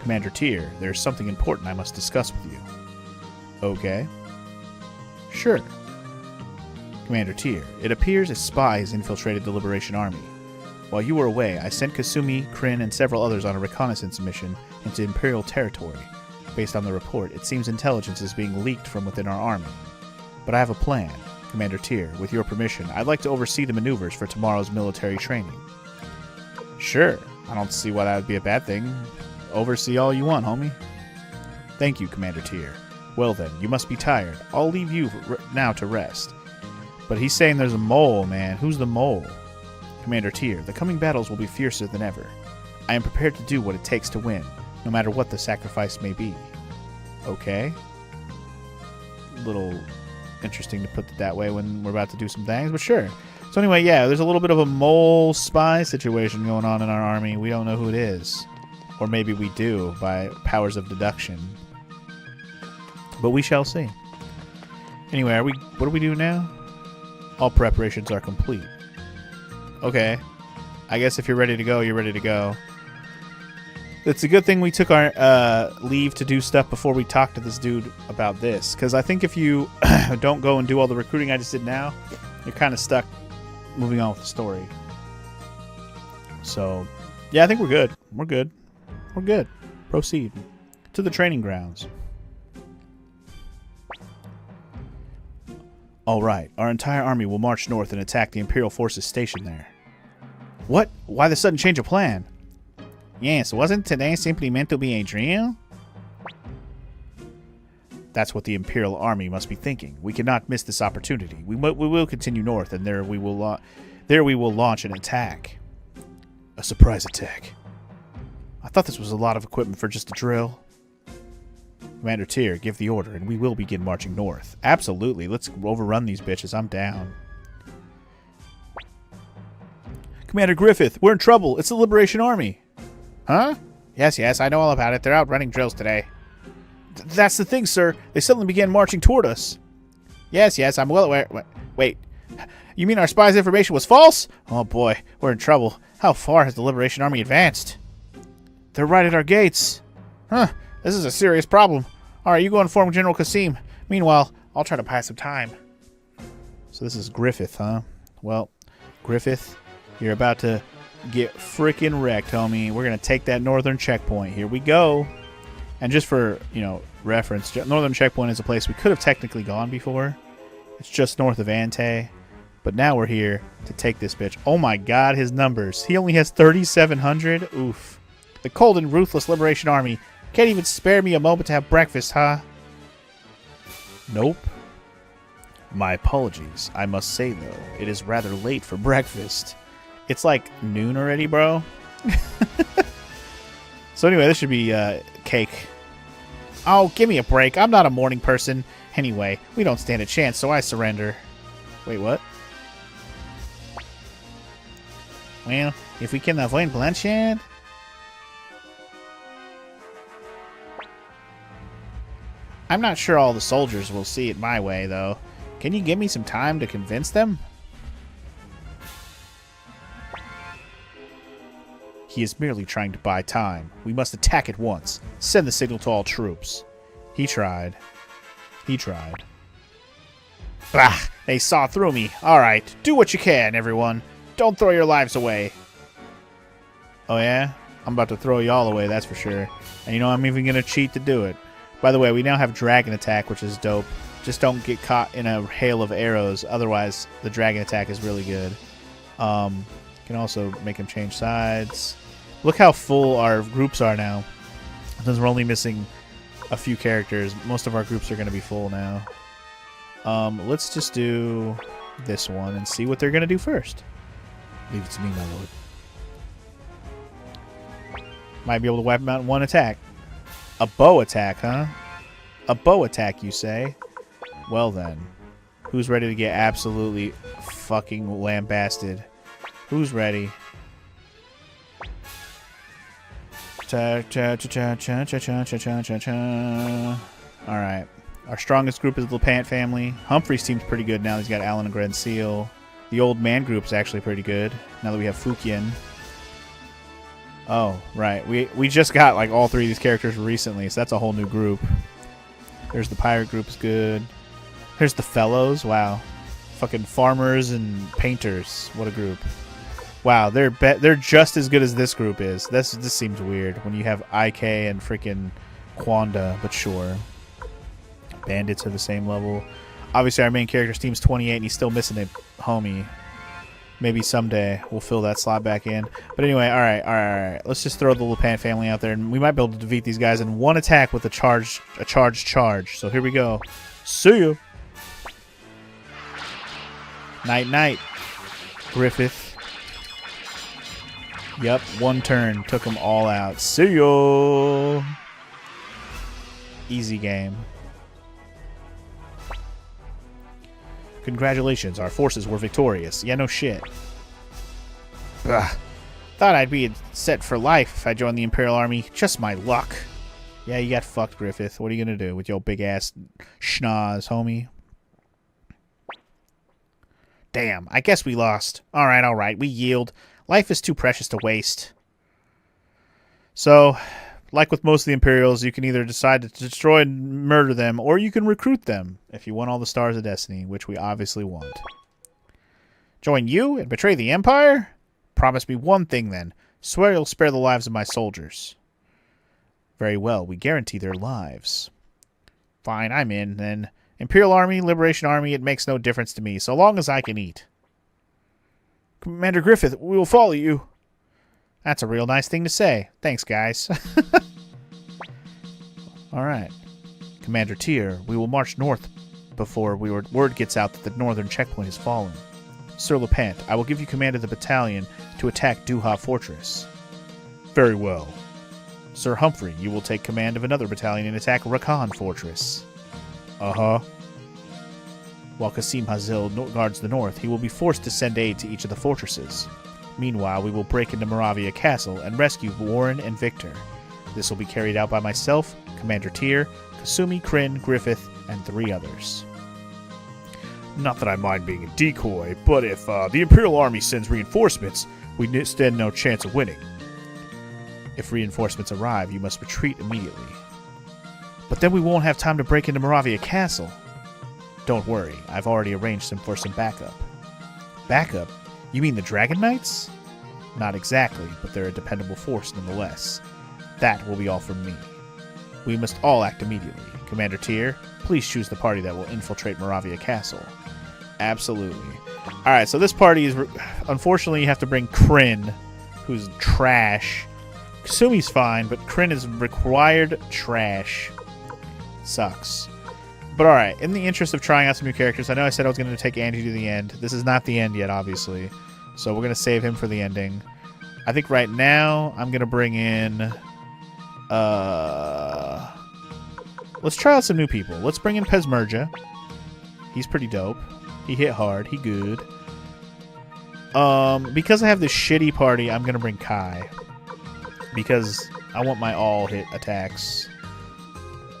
Commander Tyr, there's something important I must discuss with you. Okay. Sure. Commander Tyr, it appears a spy has infiltrated the Liberation Army. While you were away, I sent Kasumi, Kryn, and several others on a reconnaissance mission into Imperial territory. Based on the report, it seems intelligence is being leaked from within our army. But I have a plan. Commander Tyr, with your permission, I'd like to oversee the maneuvers for tomorrow's military training. Sure. I don't see why that would be a bad thing. Oversee all you want, homie. Thank you, Commander Tyr. Well then, you must be tired. I'll leave you now to rest. But he's saying there's a mole, man. Who's the mole? Commander Tyr, the coming battles will be fiercer than ever. I am prepared to do what it takes to win, no matter what the sacrifice may be. Okay. A little interesting to put it that way when we're about to do some things, but sure. So anyway, yeah, there's a little bit of a mole spy situation going on in our army. We don't know who it is. Or maybe we do, by powers of deduction. But we shall see. Anyway, what do we do now? All preparations are complete. Okay. I guess if you're ready to go, you're ready to go. It's a good thing we took our leave to do stuff before we talked to this dude about this. Because I think if you don't go and do all the recruiting I just did now, you're kind of stuck moving on with the story. So, yeah, I think we're good. We're good. We're good. Proceed to the training grounds. All right. Our entire army will march north and attack the Imperial forces stationed there. What? Why the sudden change of plan? Yes, wasn't today simply meant to be a drill? That's what the Imperial Army must be thinking. We cannot miss this opportunity. We will continue north, and there we will launch an attack. A surprise attack. I thought this was a lot of equipment for just a drill. Commander Tyr, give the order, and we will begin marching north. Absolutely. Let's overrun these bitches. I'm down. Commander Griffith, we're in trouble. It's the Liberation Army. Huh? Yes, I know all about it. They're out running drills today. That's the thing, sir. They suddenly began marching toward us. Yes, I'm well aware. Wait. You mean our spies' information was false? Oh boy, we're in trouble. How far has the Liberation Army advanced? They're right at our gates. Huh. This is a serious problem. Alright, you go inform General Kasim. Meanwhile, I'll try to buy some time. So this is Griffith, huh? Well, Griffith, you're about to get freaking wrecked, homie. We're going to take that northern checkpoint. Here we go. And just for, reference, northern checkpoint is a place we could have technically gone before. It's just north of Ante. But now we're here to take this bitch. Oh my god, his numbers. He only has 3,700? Oof. The cold and ruthless Liberation Army can't even spare me a moment to have breakfast, huh? Nope. My apologies. I must say, though, it is rather late for breakfast. It's like noon already, bro. So anyway, this should be cake. Oh, give me a break. I'm not a morning person. Anyway, we don't stand a chance, so I surrender. Wait, what? Well, if we can avoid bloodshed... I'm not sure all the soldiers will see it my way, though. Can you give me some time to convince them? He is merely trying to buy time. We must attack at once. Send the signal to all troops. He tried. Bah! They saw through me. Alright, do what you can, everyone. Don't throw your lives away. Oh yeah? I'm about to throw y'all away, that's for sure. And I'm even going to cheat to do it. By the way, we now have Dragon Attack, which is dope. Just don't get caught in a hail of arrows. Otherwise, the Dragon Attack is really good. Can also make him change sides. Look how full our groups are now. Since we're only missing a few characters, most of our groups are going to be full now. Let's just do this one and see what they're going to do first. Leave it to me, my lord. Might be able to wipe him out in one attack. A bow attack, huh? A bow attack, you say? Well then. Who's ready to get absolutely fucking lambasted? Who's ready? Alright. Our strongest group is the Pant family. Humphrey's team's pretty good now. He's got Alan and Grenseal. The old man group's actually pretty good now that we have Fukian. Oh, right. We just got like all 3 of these characters recently, so that's a whole new group. There's the pirate group is good. Here's the fellows. Wow. Fucking farmers and painters. What a group. Wow, they're just as good as this group is. This seems weird when you have IK and freaking Quanda, but sure. Bandits are the same level. Obviously, our main character's team's 28, and he's still missing a homie. Maybe someday we'll fill that slot back in. But anyway, all right. Let's just throw the Lupin family out there, and we might be able to defeat these guys in one attack with a charge. So here we go. See you. Night, night. Griffith. Yep, one turn. Took them all out. See you. Easy game. Congratulations, our forces were victorious. Yeah, no shit. Ugh. Thought I'd be set for life if I joined the Imperial Army. Just my luck. Yeah, you got fucked, Griffith. What are you gonna do with your big-ass schnoz, homie? Damn, I guess we lost. Alright, we yield. Life is too precious to waste. So, like with most of the Imperials, you can either decide to destroy and murder them, or you can recruit them, if you want all the Stars of Destiny, which we obviously want. Join you and betray the Empire? Promise me one thing, then. Swear you'll spare the lives of my soldiers. Very well, we guarantee their lives. Fine, I'm in, then. Imperial Army, Liberation Army, it makes no difference to me, so long as I can eat. Commander Griffith, we will follow you. That's a real nice thing to say. Thanks, guys. Alright. Commander Tyr, we will march north before word gets out that the northern checkpoint has fallen. Sir Lepant, I will give you command of the battalion to attack Duha Fortress. Very well. Sir Humphrey, you will take command of another battalion and attack Rakan Fortress. Uh-huh. While Qasim Hazil guards the north, he will be forced to send aid to each of the fortresses. Meanwhile, we will break into Moravia Castle and rescue Warren and Victor. This will be carried out by myself, Commander Tyr, Kasumi, Kryn, Griffith, and 3 others. Not that I mind being a decoy, but if the Imperial Army sends reinforcements, we stand no chance of winning. If reinforcements arrive, you must retreat immediately. But then we won't have time to break into Moravia Castle. Don't worry, I've already arranged for some backup. Backup? You mean the Dragon Knights? Not exactly, but they're a dependable force nonetheless. That will be all from me. We must all act immediately. Commander Tyr, please choose the party that will infiltrate Moravia Castle. Absolutely. Alright, so this party is... Unfortunately, you have to bring Kryn, who's trash. Kasumi's fine, but Kryn is required trash. Sucks. But alright, in the interest of trying out some new characters, I know I said I was going to take Andy to the end. This is not the end yet, obviously. So we're going to save him for the ending. I think right now, I'm going to bring in... Let's try out some new people. Let's bring in Pesmerga. He's pretty dope. He hit hard. He good. Because I have this shitty party, I'm going to bring Kai. Because I want my all-hit attacks.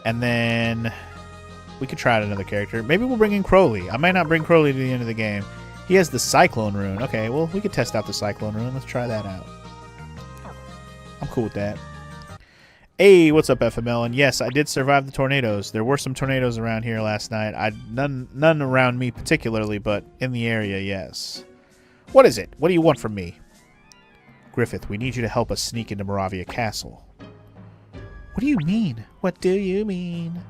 And then... we could try out another character. Maybe we'll bring in Crowley. I might not bring Crowley to the end of the game. He has the Cyclone Rune. Okay, well, we could test out the Cyclone Rune. Let's try that out. I'm cool with that. Hey, what's up, FML? And yes, I did survive the tornadoes. There were some tornadoes around here last night. None around me particularly, but in the area, yes. What is it? What do you want from me? Griffith, we need you to help us sneak into Moravia Castle. What do you mean? What do you mean?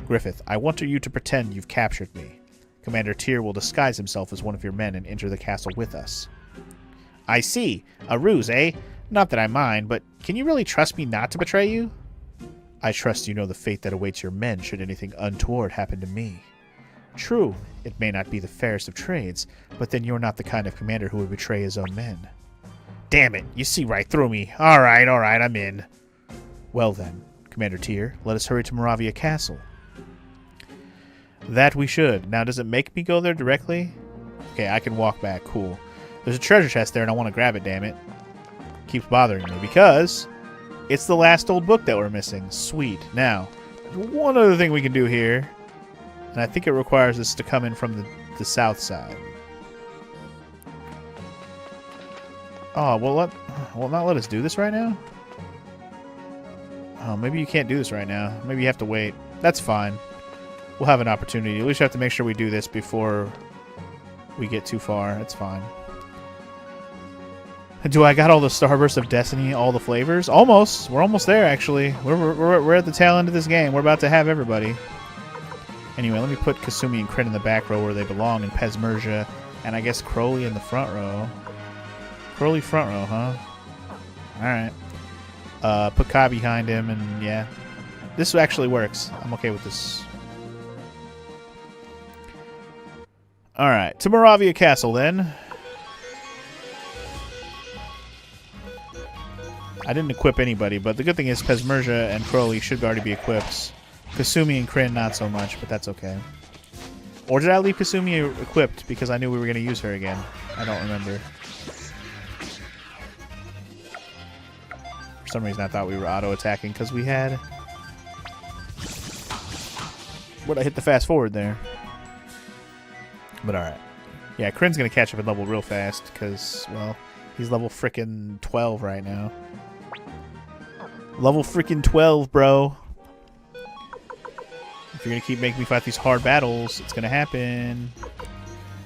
Griffith, I want you to pretend you've captured me. Commander Tyr will disguise himself as one of your men and enter the castle with us. I see. A ruse, eh? Not that I mind, but can you really trust me not to betray you? I trust you know the fate that awaits your men should anything untoward happen to me. True, it may not be the fairest of trades, but then you're not the kind of commander who would betray his own men. Damn it, you see right through me. Alright, I'm in. Well then, Commander Tyr, let us hurry to Moravia Castle. That we should. Now, does it make me go there directly? Okay, I can walk back. Cool. There's a treasure chest there, and I want to grab it, damn it. Keeps bothering me, because it's the last old book that we're missing. Sweet. Now, there's one other thing we can do here, and I think it requires us to come in from the south side. Oh, well, Will it not let us do this right now? Oh, maybe you can't do this right now. Maybe you have to wait. That's fine. We'll have an opportunity. At least we have to make sure we do this before we get too far. It's fine. Do I got all the Starbursts of Destiny, all the flavors? Almost. We're almost there, actually. We're at the tail end of this game. We're about to have everybody. Anyway, let me put Kasumi and Crit in the back row where they belong, and Pesmerga, and I guess Crowley in the front row. Crowley front row, huh? Alright. Put Kai behind him, and yeah. This actually works. I'm okay with this. Alright, to Moravia Castle, then. I didn't equip anybody, but the good thing is Pesmerga and Crowley should already be equipped. Kasumi and Kryn not so much, but that's okay. Or did I leave Kasumi equipped because I knew we were going to use her again? I don't remember. For some reason I thought we were auto-attacking because we had... What, I hit the fast forward there. But alright. Yeah, Kryn's going to catch up in level real fast because, well, he's level frickin' 12 right now. Level freaking 12, bro. If you're going to keep making me fight these hard battles, it's going to happen.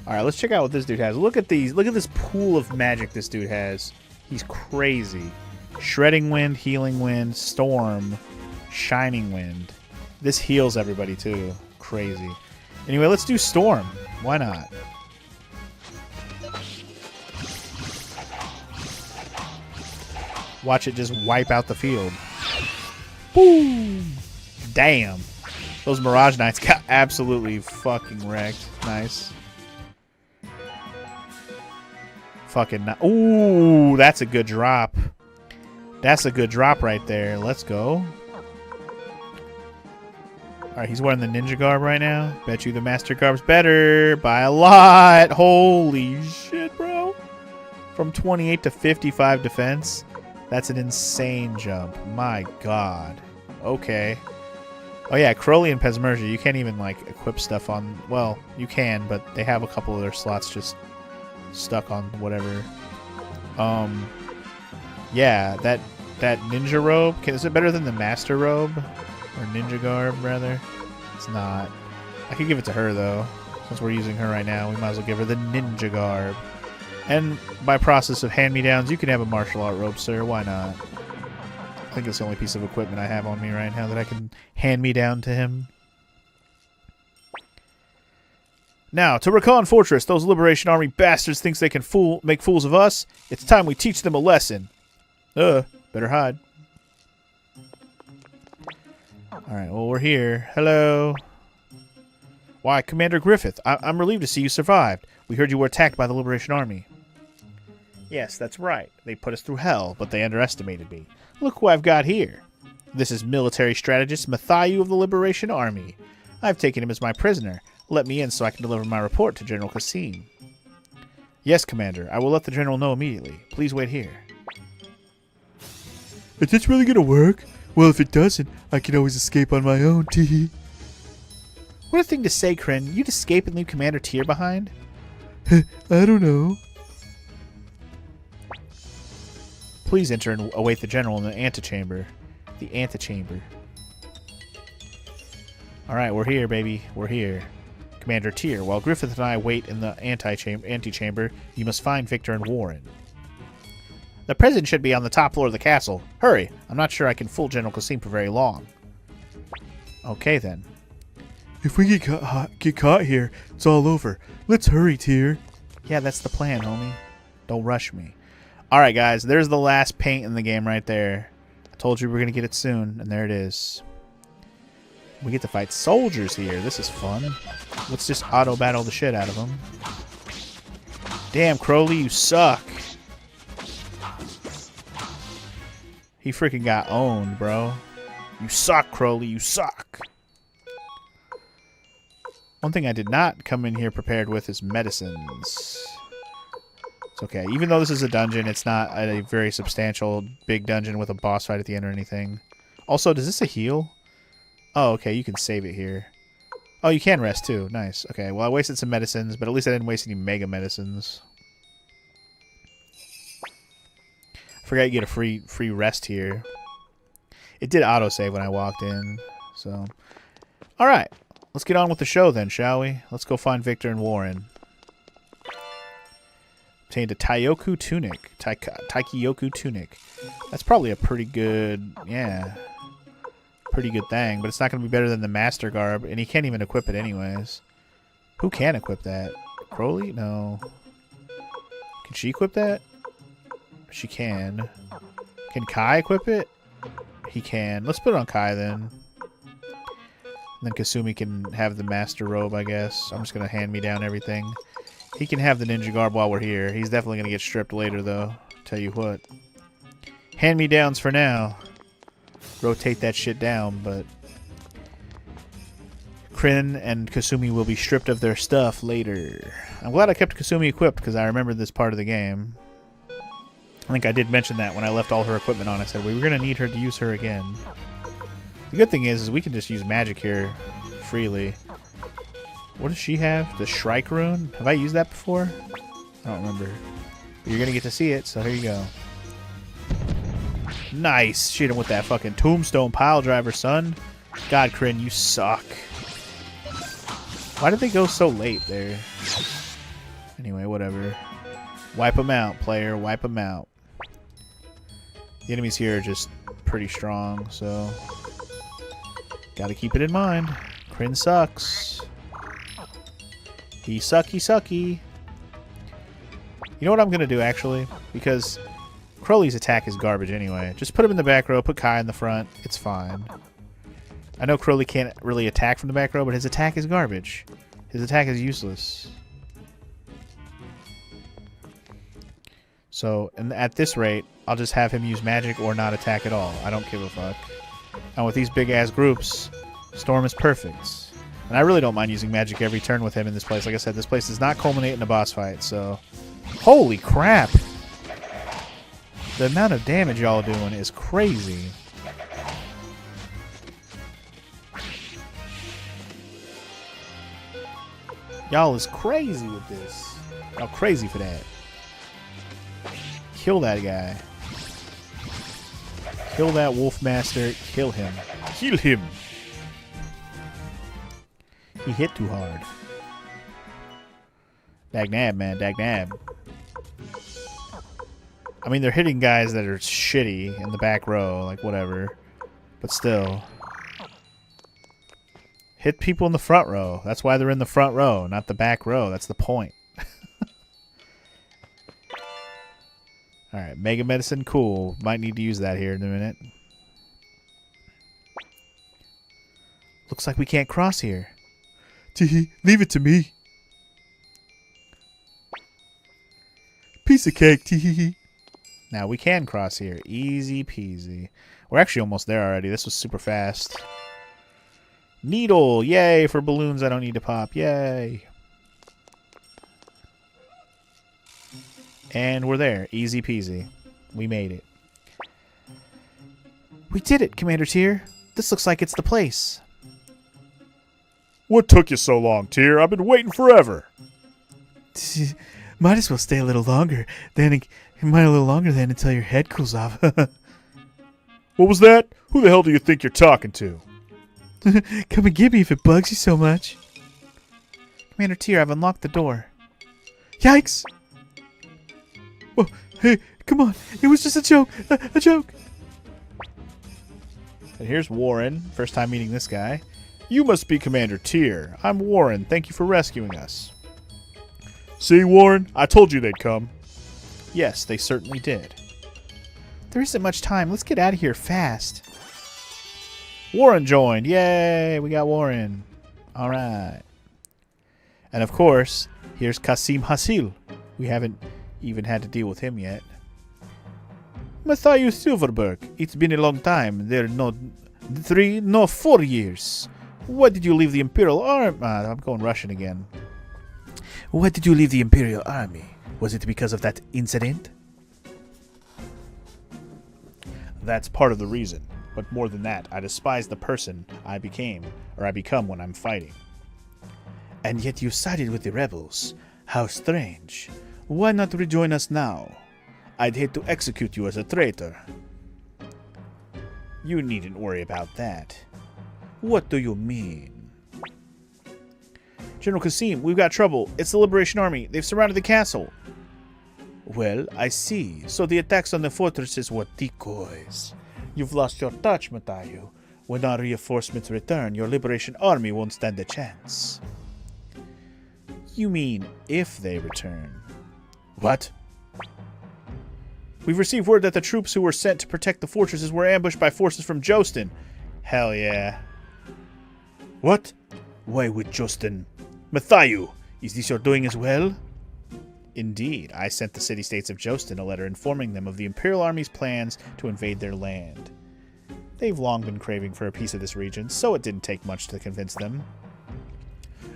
Alright, let's check out what this dude has. Look at these. Look at this pool of magic this dude has. He's crazy. Shredding Wind, Healing Wind, Storm, Shining Wind. This heals everybody, too. Crazy. Anyway, let's do Storm. Why not? Watch it just wipe out the field. Boom! Damn. Those Mirage Knights got absolutely fucking wrecked. Nice. Fucking... Ooh, that's a good drop. That's a good drop right there. Let's go. Alright, he's wearing the ninja garb right now. Bet you the master garb's better by a lot. Holy shit, bro. From 28 to 55 defense. That's an insane jump. My god. Okay. Oh yeah, Crowley and Pesmerga, you can't even like equip stuff on... Well, you can, but they have a couple of their slots just stuck on whatever. Yeah, that ninja robe, is it better than the master robe? Or ninja garb, rather? It's not. I could give it to her, though. Since we're using her right now, we might as well give her the ninja garb. And by process of hand-me-downs, you can have a martial art robe, sir. Why not? I think it's the only piece of equipment I have on me right now that I can hand-me-down to him. Now, to Rakan Fortress, those Liberation Army bastards thinks they can make fools of us. It's time we teach them a lesson. Better hide. Alright, well, we're here. Hello. Why, Commander Griffith, I'm relieved to see you survived. We heard you were attacked by the Liberation Army. Yes, that's right. They put us through hell, but they underestimated me. Look who I've got here. This is military strategist Mathayu of the Liberation Army. I've taken him as my prisoner. Let me in so I can deliver my report to General Kassim. Yes, Commander. I will let the General know immediately. Please wait here. Is this really gonna work? Well, if it doesn't, I can always escape on my own, tee. What a thing to say, Kryn. You'd escape and leave Commander Tyr behind? I don't know. Please enter and await the General in the antechamber. The antechamber. Alright, we're here, baby. We're here. Commander Tyr, while Griffith and I wait in the antechamber, you must find Victor and Warren. The President should be on the top floor of the castle. Hurry! I'm not sure I can fool General Kassim for very long. Okay, then. If we get caught here, it's all over. Let's hurry, Tyr. Yeah, that's the plan, homie. Don't rush me. Alright, guys, there's the last paint in the game right there. I told you we were going to get it soon, and there it is. We get to fight soldiers here. This is fun. Let's just auto-battle the shit out of them. Damn, Crowley, you suck. He freaking got owned, bro. You suck, Crowley, you suck. One thing I did not come in here prepared with is medicines. It's okay. Even though this is a dungeon, it's not a very substantial big dungeon with a boss fight at the end or anything. Also, does this a heal? Oh, okay, you can save it here. Oh, you can rest too. Nice. Okay, well, I wasted some medicines, but at least I didn't waste any mega medicines. Forgot you get a free rest here. It did autosave when I walked in. So, all right. Let's get on with the show then, shall we? Let's go find Victor and Warren. Obtained a Taikyoku tunic. Taikyoku tunic. That's probably a pretty good, yeah, pretty good thing. But it's not going to be better than the Master Garb, and he can't even equip it anyways. Who can equip that? Crowley? No. Can she equip that? She can. Can Kai equip it? He can. Let's put it on Kai then. And then Kasumi can have the Master Robe, I guess. I'm just going to hand me down everything. He can have the Ninja Garb while we're here. He's definitely going to get stripped later, though. Tell you what. Hand-me-downs for now. Rotate that shit down, but... Kryn and Kasumi will be stripped of their stuff later. I'm glad I kept Kasumi equipped, because I remember this part of the game. I think I did mention that when I left all her equipment on. I said, we were going to need her to use her again. The good thing is we can just use magic here freely. What does she have? The Shrike Rune? Have I used that before? I don't remember. But you're going to get to see it, so here you go. Nice! Shoot him with that fucking tombstone pile driver, son. God, Kryn, you suck. Why did they go so late there? Anyway, whatever. Wipe them out, player. Wipe them out. The enemies here are just pretty strong, so... Gotta keep it in mind. Kryn sucks. He sucky. You know what I'm gonna do, actually? Because Crowley's attack is garbage anyway. Just put him in the back row, put Kai in the front. It's fine. I know Crowley can't really attack from the back row, but his attack is garbage. His attack is useless. So, and at this rate, I'll just have him use magic or not attack at all. I don't give a fuck. And with these big-ass groups, Storm is perfect. And I really don't mind using magic every turn with him in this place. Like I said, this place does not culminate in a boss fight, so... Holy crap! The amount of damage y'all are doing is crazy. Y'all is crazy with this. Y'all crazy for that. Kill that guy. Kill that Wolf Master. Kill him. Kill him. He hit too hard. Dagnab, man. Dagnab. I mean, they're hitting guys that are shitty in the back row. Like, whatever. But still. Hit people in the front row. That's why they're in the front row, not the back row. That's the point. Alright, Mega Medicine, cool. Might need to use that here in a minute. Looks like we can't cross here. Teehee, leave it to me. Piece of cake, teehee. Now we can cross here. Easy peasy. We're actually almost there already. This was super fast. Needle! Yay! For balloons I don't need to pop. Yay! And we're there. Easy peasy. We made it. We did it, Commander Tyr. This looks like it's the place. What took you so long, Tyr? I've been waiting forever. Might as well stay a little longer. Then until your head cools off. What was that? Who the hell do you think you're talking to? Come and get me if it bugs you so much. Commander Tyr, I've unlocked the door. Yikes! Whoa, hey, come on. It was just a joke. A joke. And here's Warren. First time meeting this guy. You must be Commander Tyr. I'm Warren. Thank you for rescuing us. See, Warren? I told you they'd come. Yes, they certainly did. There isn't much time. Let's get out of here fast. Warren joined. Yay! We got Warren. Alright. And of course, here's Kasim Hasil. We haven't even had to deal with him yet. Matthias Silverberg. It's been a long time. There are no 3, no 4 years. Why did you leave the Imperial Army? I'm going Russian again. Why did you leave the Imperial Army? Was it because of that incident? That's part of the reason. But more than that, I despise the person I become when I'm fighting. And yet you sided with the rebels. How strange. Why not rejoin us now? I'd hate to execute you as a traitor. You needn't worry about that. What do you mean? General Kasim, we've got trouble. It's the Liberation Army. They've surrounded the castle. Well, I see. So the attacks on the fortresses were decoys. You've lost your touch, Matayu. When our reinforcements return, your Liberation Army won't stand a chance. You mean if they return? What? We've received word that the troops who were sent to protect the fortresses were ambushed by forces from Jostin. Hell yeah. What? Why would Jostin? Mathayu, is this your doing as well? Indeed, I sent the city-states of Jostin a letter informing them of the Imperial Army's plans to invade their land. They've long been craving for a piece of this region, so it didn't take much to convince them.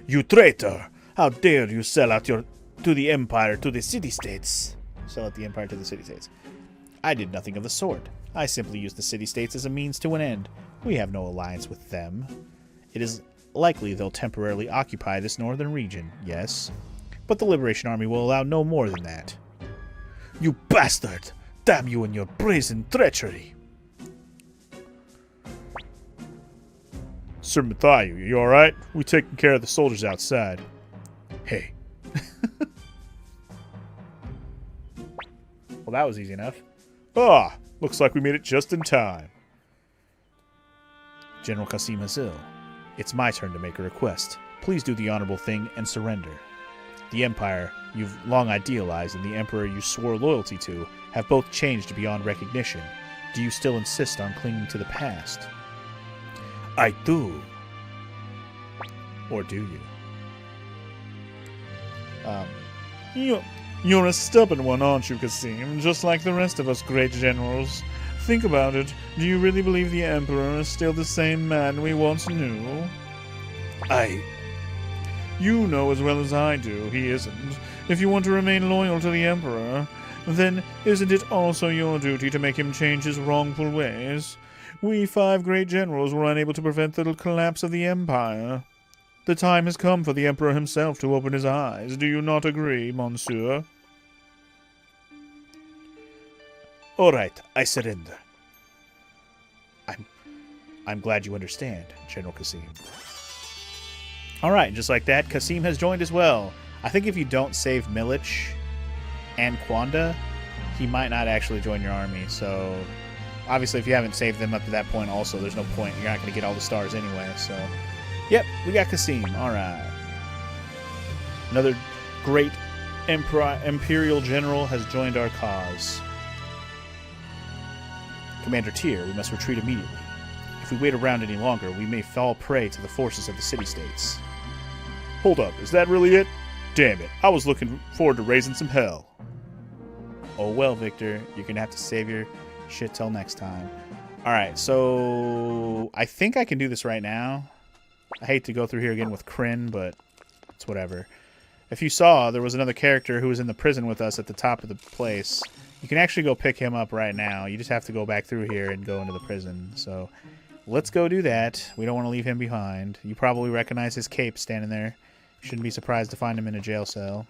You traitor! How dare you sell out to the Empire to the city-states? Sell out the Empire to the city-states. I did nothing of the sort. I simply used the city-states as a means to an end. We have no alliance with them. It is likely they'll temporarily occupy this northern region, yes. But the Liberation Army will allow no more than that. You bastard! Damn you and your brazen treachery! Sir Mathayu, you alright? We taking care of the soldiers outside. Hey. Well, that was easy enough. Ah, looks like we made it just in time. General Qasim Azil, it's my turn to make a request. Please do the honorable thing and surrender. The Empire you've long idealized and the Emperor you swore loyalty to have both changed beyond recognition. Do you still insist on clinging to the past? I do. Or do you? You're a stubborn one, aren't you, Qasim? Just like the rest of us great generals. Think about it. Do you really believe the Emperor is still the same man we once knew? You know as well as I do he isn't. If you want to remain loyal to the Emperor, then isn't it also your duty to make him change his wrongful ways? We 5 great generals were unable to prevent the collapse of the Empire. The time has come for the Emperor himself to open his eyes. Do you not agree, Monsieur? All right, I surrender. I'm glad you understand, General Qasim. All right, just like that, Qasim has joined as well. I think if you don't save Milich and Kwanda, he might not actually join your army. So, obviously, if you haven't saved them up to that point, also, there's no point. You're not going to get all the stars anyway. So, yep, we got Qasim. All right. Another great Imperial general has joined our cause. Commander Tyr, we must retreat immediately. If we wait around any longer, we may fall prey to the forces of the city-states. Hold up, is that really it? Damn it, I was looking forward to raising some hell. Oh well, Victor, you're going to have to save your shit till next time. Alright, so I think I can do this right now. I hate to go through here again with Kryn, but it's whatever. If you saw, there was another character who was in the prison with us at the top of the place. You can actually go pick him up right now. You just have to go back through here and go into the prison. So let's go do that. We don't want to leave him behind. You probably recognize his cape standing there. Shouldn't be surprised to find him in a jail cell.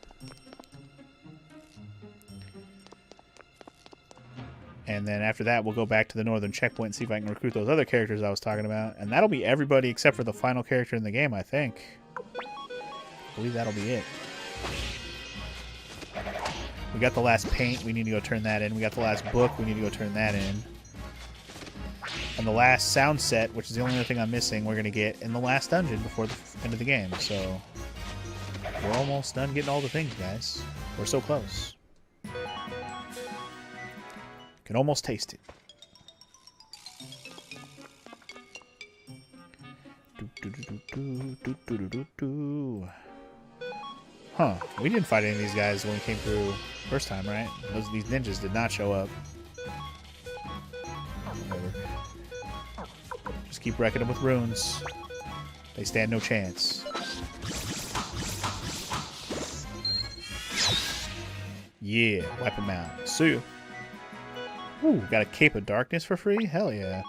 And then after that, we'll go back to the northern checkpoint and see if I can recruit those other characters I was talking about. And that'll be everybody except for the final character in the game, I think. I believe that'll be it. We got the last paint. We need to go turn that in. We got the last book. We need to go turn that in. And the last sound set, which is the only other thing I'm missing, we're going to get in the last dungeon before the end of the game. So we're almost done getting all the things, guys. We're so close. Can almost taste it. Huh. We didn't fight any of these guys when we came through first time, right? These ninjas did not show up. Whatever. Just keep wrecking them with runes. They stand no chance. Yeah, wipe them out. See ya. Ooh, got a Cape of Darkness for free? Hell yeah.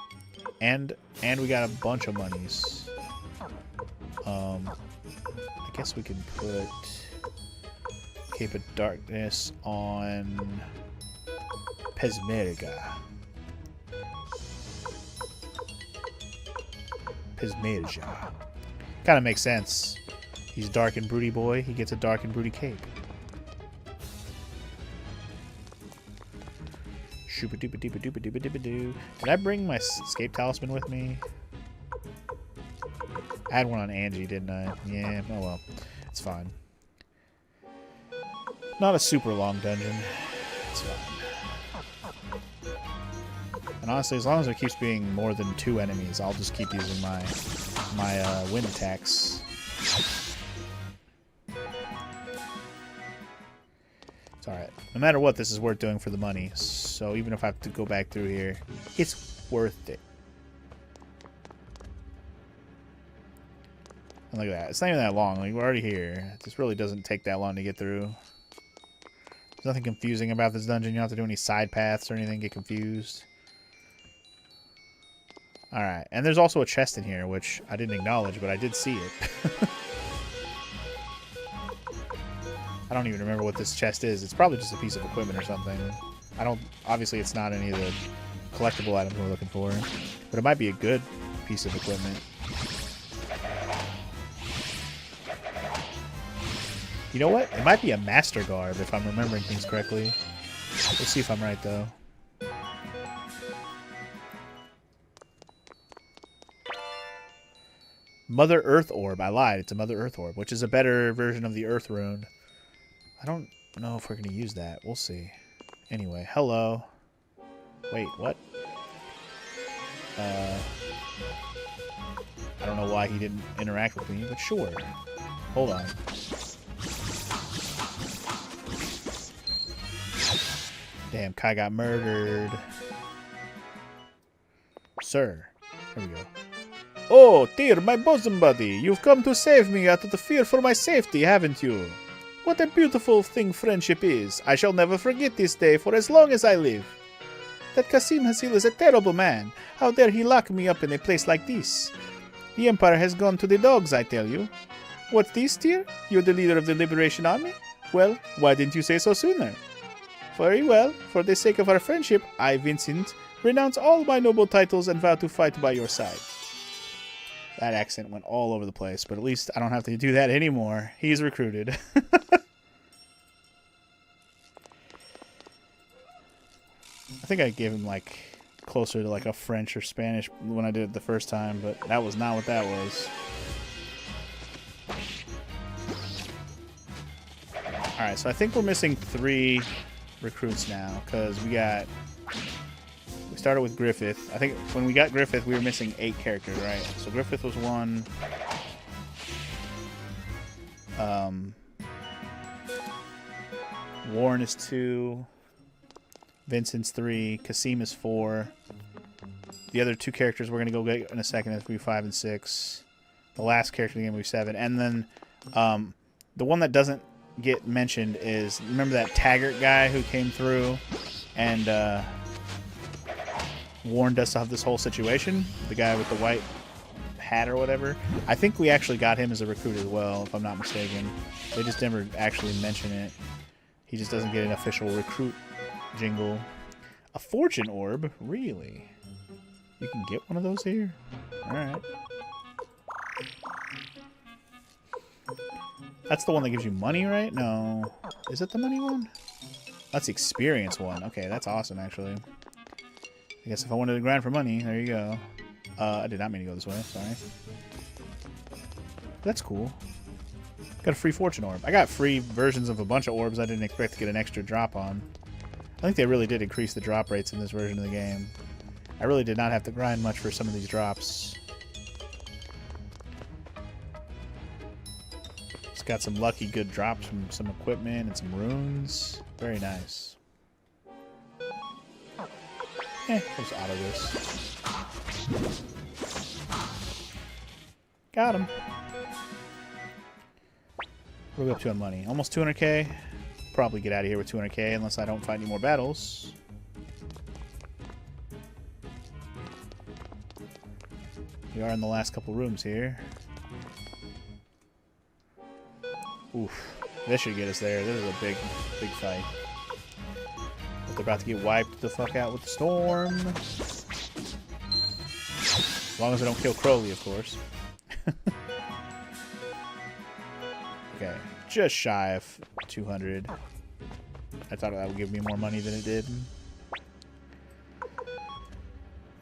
And we got a bunch of monies. I guess we can put Cape of Darkness on Pesmerga. Pesmerga. Kind of makes sense. He's dark and broody boy. He gets a dark and broody cape. Shoopa-doopa-doopa-doopa-doopa-doopa-doo. Did I bring my escape talisman with me? I had one on Angie, didn't I? Yeah, oh well. It's fine. Not a super long dungeon. It's fine. And honestly, as long as it keeps being more than 2 enemies, I'll just keep using my wind attacks. It's alright. No matter what, this is worth doing for the money. So even if I have to go back through here, it's worth it. And look at that. It's not even that long. Like, we're already here. This really doesn't take that long to get through. There's nothing confusing about this dungeon. You don't have to do any side paths or anything. Get confused. Alright. And there's also a chest in here, which I didn't acknowledge, but I did see it. I don't even remember what this chest is. It's probably just a piece of equipment or something. Obviously it's not any of the collectible items we're looking for. But it might be a good piece of equipment. You know what? It might be a master garb if I'm remembering things correctly. Let's see if I'm right though. Mother Earth Orb. I lied. It's a Mother Earth Orb, which is a better version of the Earth Rune. I don't know if we're going to use that. We'll see. Anyway, hello. Wait, what? I don't know why he didn't interact with me, but sure. Hold on. Damn, Kai got murdered. Sir. There we go. Oh, dear, my bosom buddy. You've come to save me out of the fear for my safety, haven't you? What a beautiful thing friendship is. I shall never forget this day for as long as I live. That Kasim Hasil is a terrible man. How dare he lock me up in a place like this? The Empire has gone to the dogs, I tell you. What's this, dear? You're the leader of the Liberation Army? Well, why didn't you say so sooner? Very well. For the sake of our friendship, I, Vincent, renounce all my noble titles and vow to fight by your side. That accent went all over the place, but at least I don't have to do that anymore. He's recruited. I think I gave him, like, closer to, like, a French or Spanish when I did it the first time, but that was not what that was. Alright, so I think we're missing 3 recruits now, because we started with Griffith. I think when we got Griffith, we were missing 8 characters, right? So Griffith was 1. Warren is 2. Vincent's 3. Kasim is 4. The other 2 characters we're going to go get in a second is 5 and 6. The last character in the game will be 7. And then the one that doesn't get mentioned is, remember that Taggart guy who came through and warned us of this whole situation? The guy with the white hat or whatever? I think we actually got him as a recruit as well, if I'm not mistaken. They just never actually mention it. He just doesn't get an official recruit jingle. A fortune orb? Really? You can get one of those here? Alright. That's the one that gives you money, right? No. Is it the money one? That's the experience one. Okay, that's awesome, actually. I guess if I wanted to grind for money, there you go. I did not mean to go this way, sorry. That's cool. Got a free fortune orb. I got free versions of a bunch of orbs I didn't expect to get an extra drop on. I think they really did increase the drop rates in this version of the game. I really did not have to grind much for some of these drops. Just got some lucky good drops from some equipment and some runes. Very nice. Let's auto this. Got him. What are we up to on money? Almost 200k. Probably get out of here with 200k unless I don't fight any more battles. We are in the last couple rooms here. Oof. This should get us there. This is a big fight. With the about to get wiped the fuck out with the storm. As long as I don't kill Crowley, of course. Okay, just shy of 200. I thought that would give me more money than it did.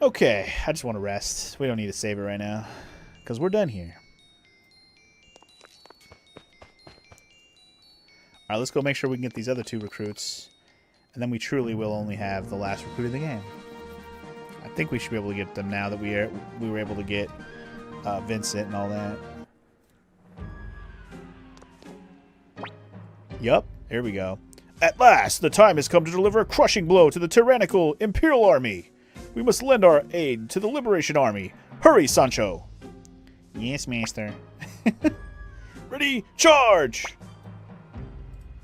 Okay, I just want to rest. We don't need to save it right now, because we're done here. Alright, let's go make sure we can get these other 2 recruits, and then we truly will only have the last recruit of the game. I think we should be able to get them now that we were able to get Vincent and all that. Yup, here we go. At last, the time has come to deliver a crushing blow to the tyrannical Imperial Army. We must lend our aid to the Liberation Army. Hurry, Sancho! Yes, master. Ready, charge!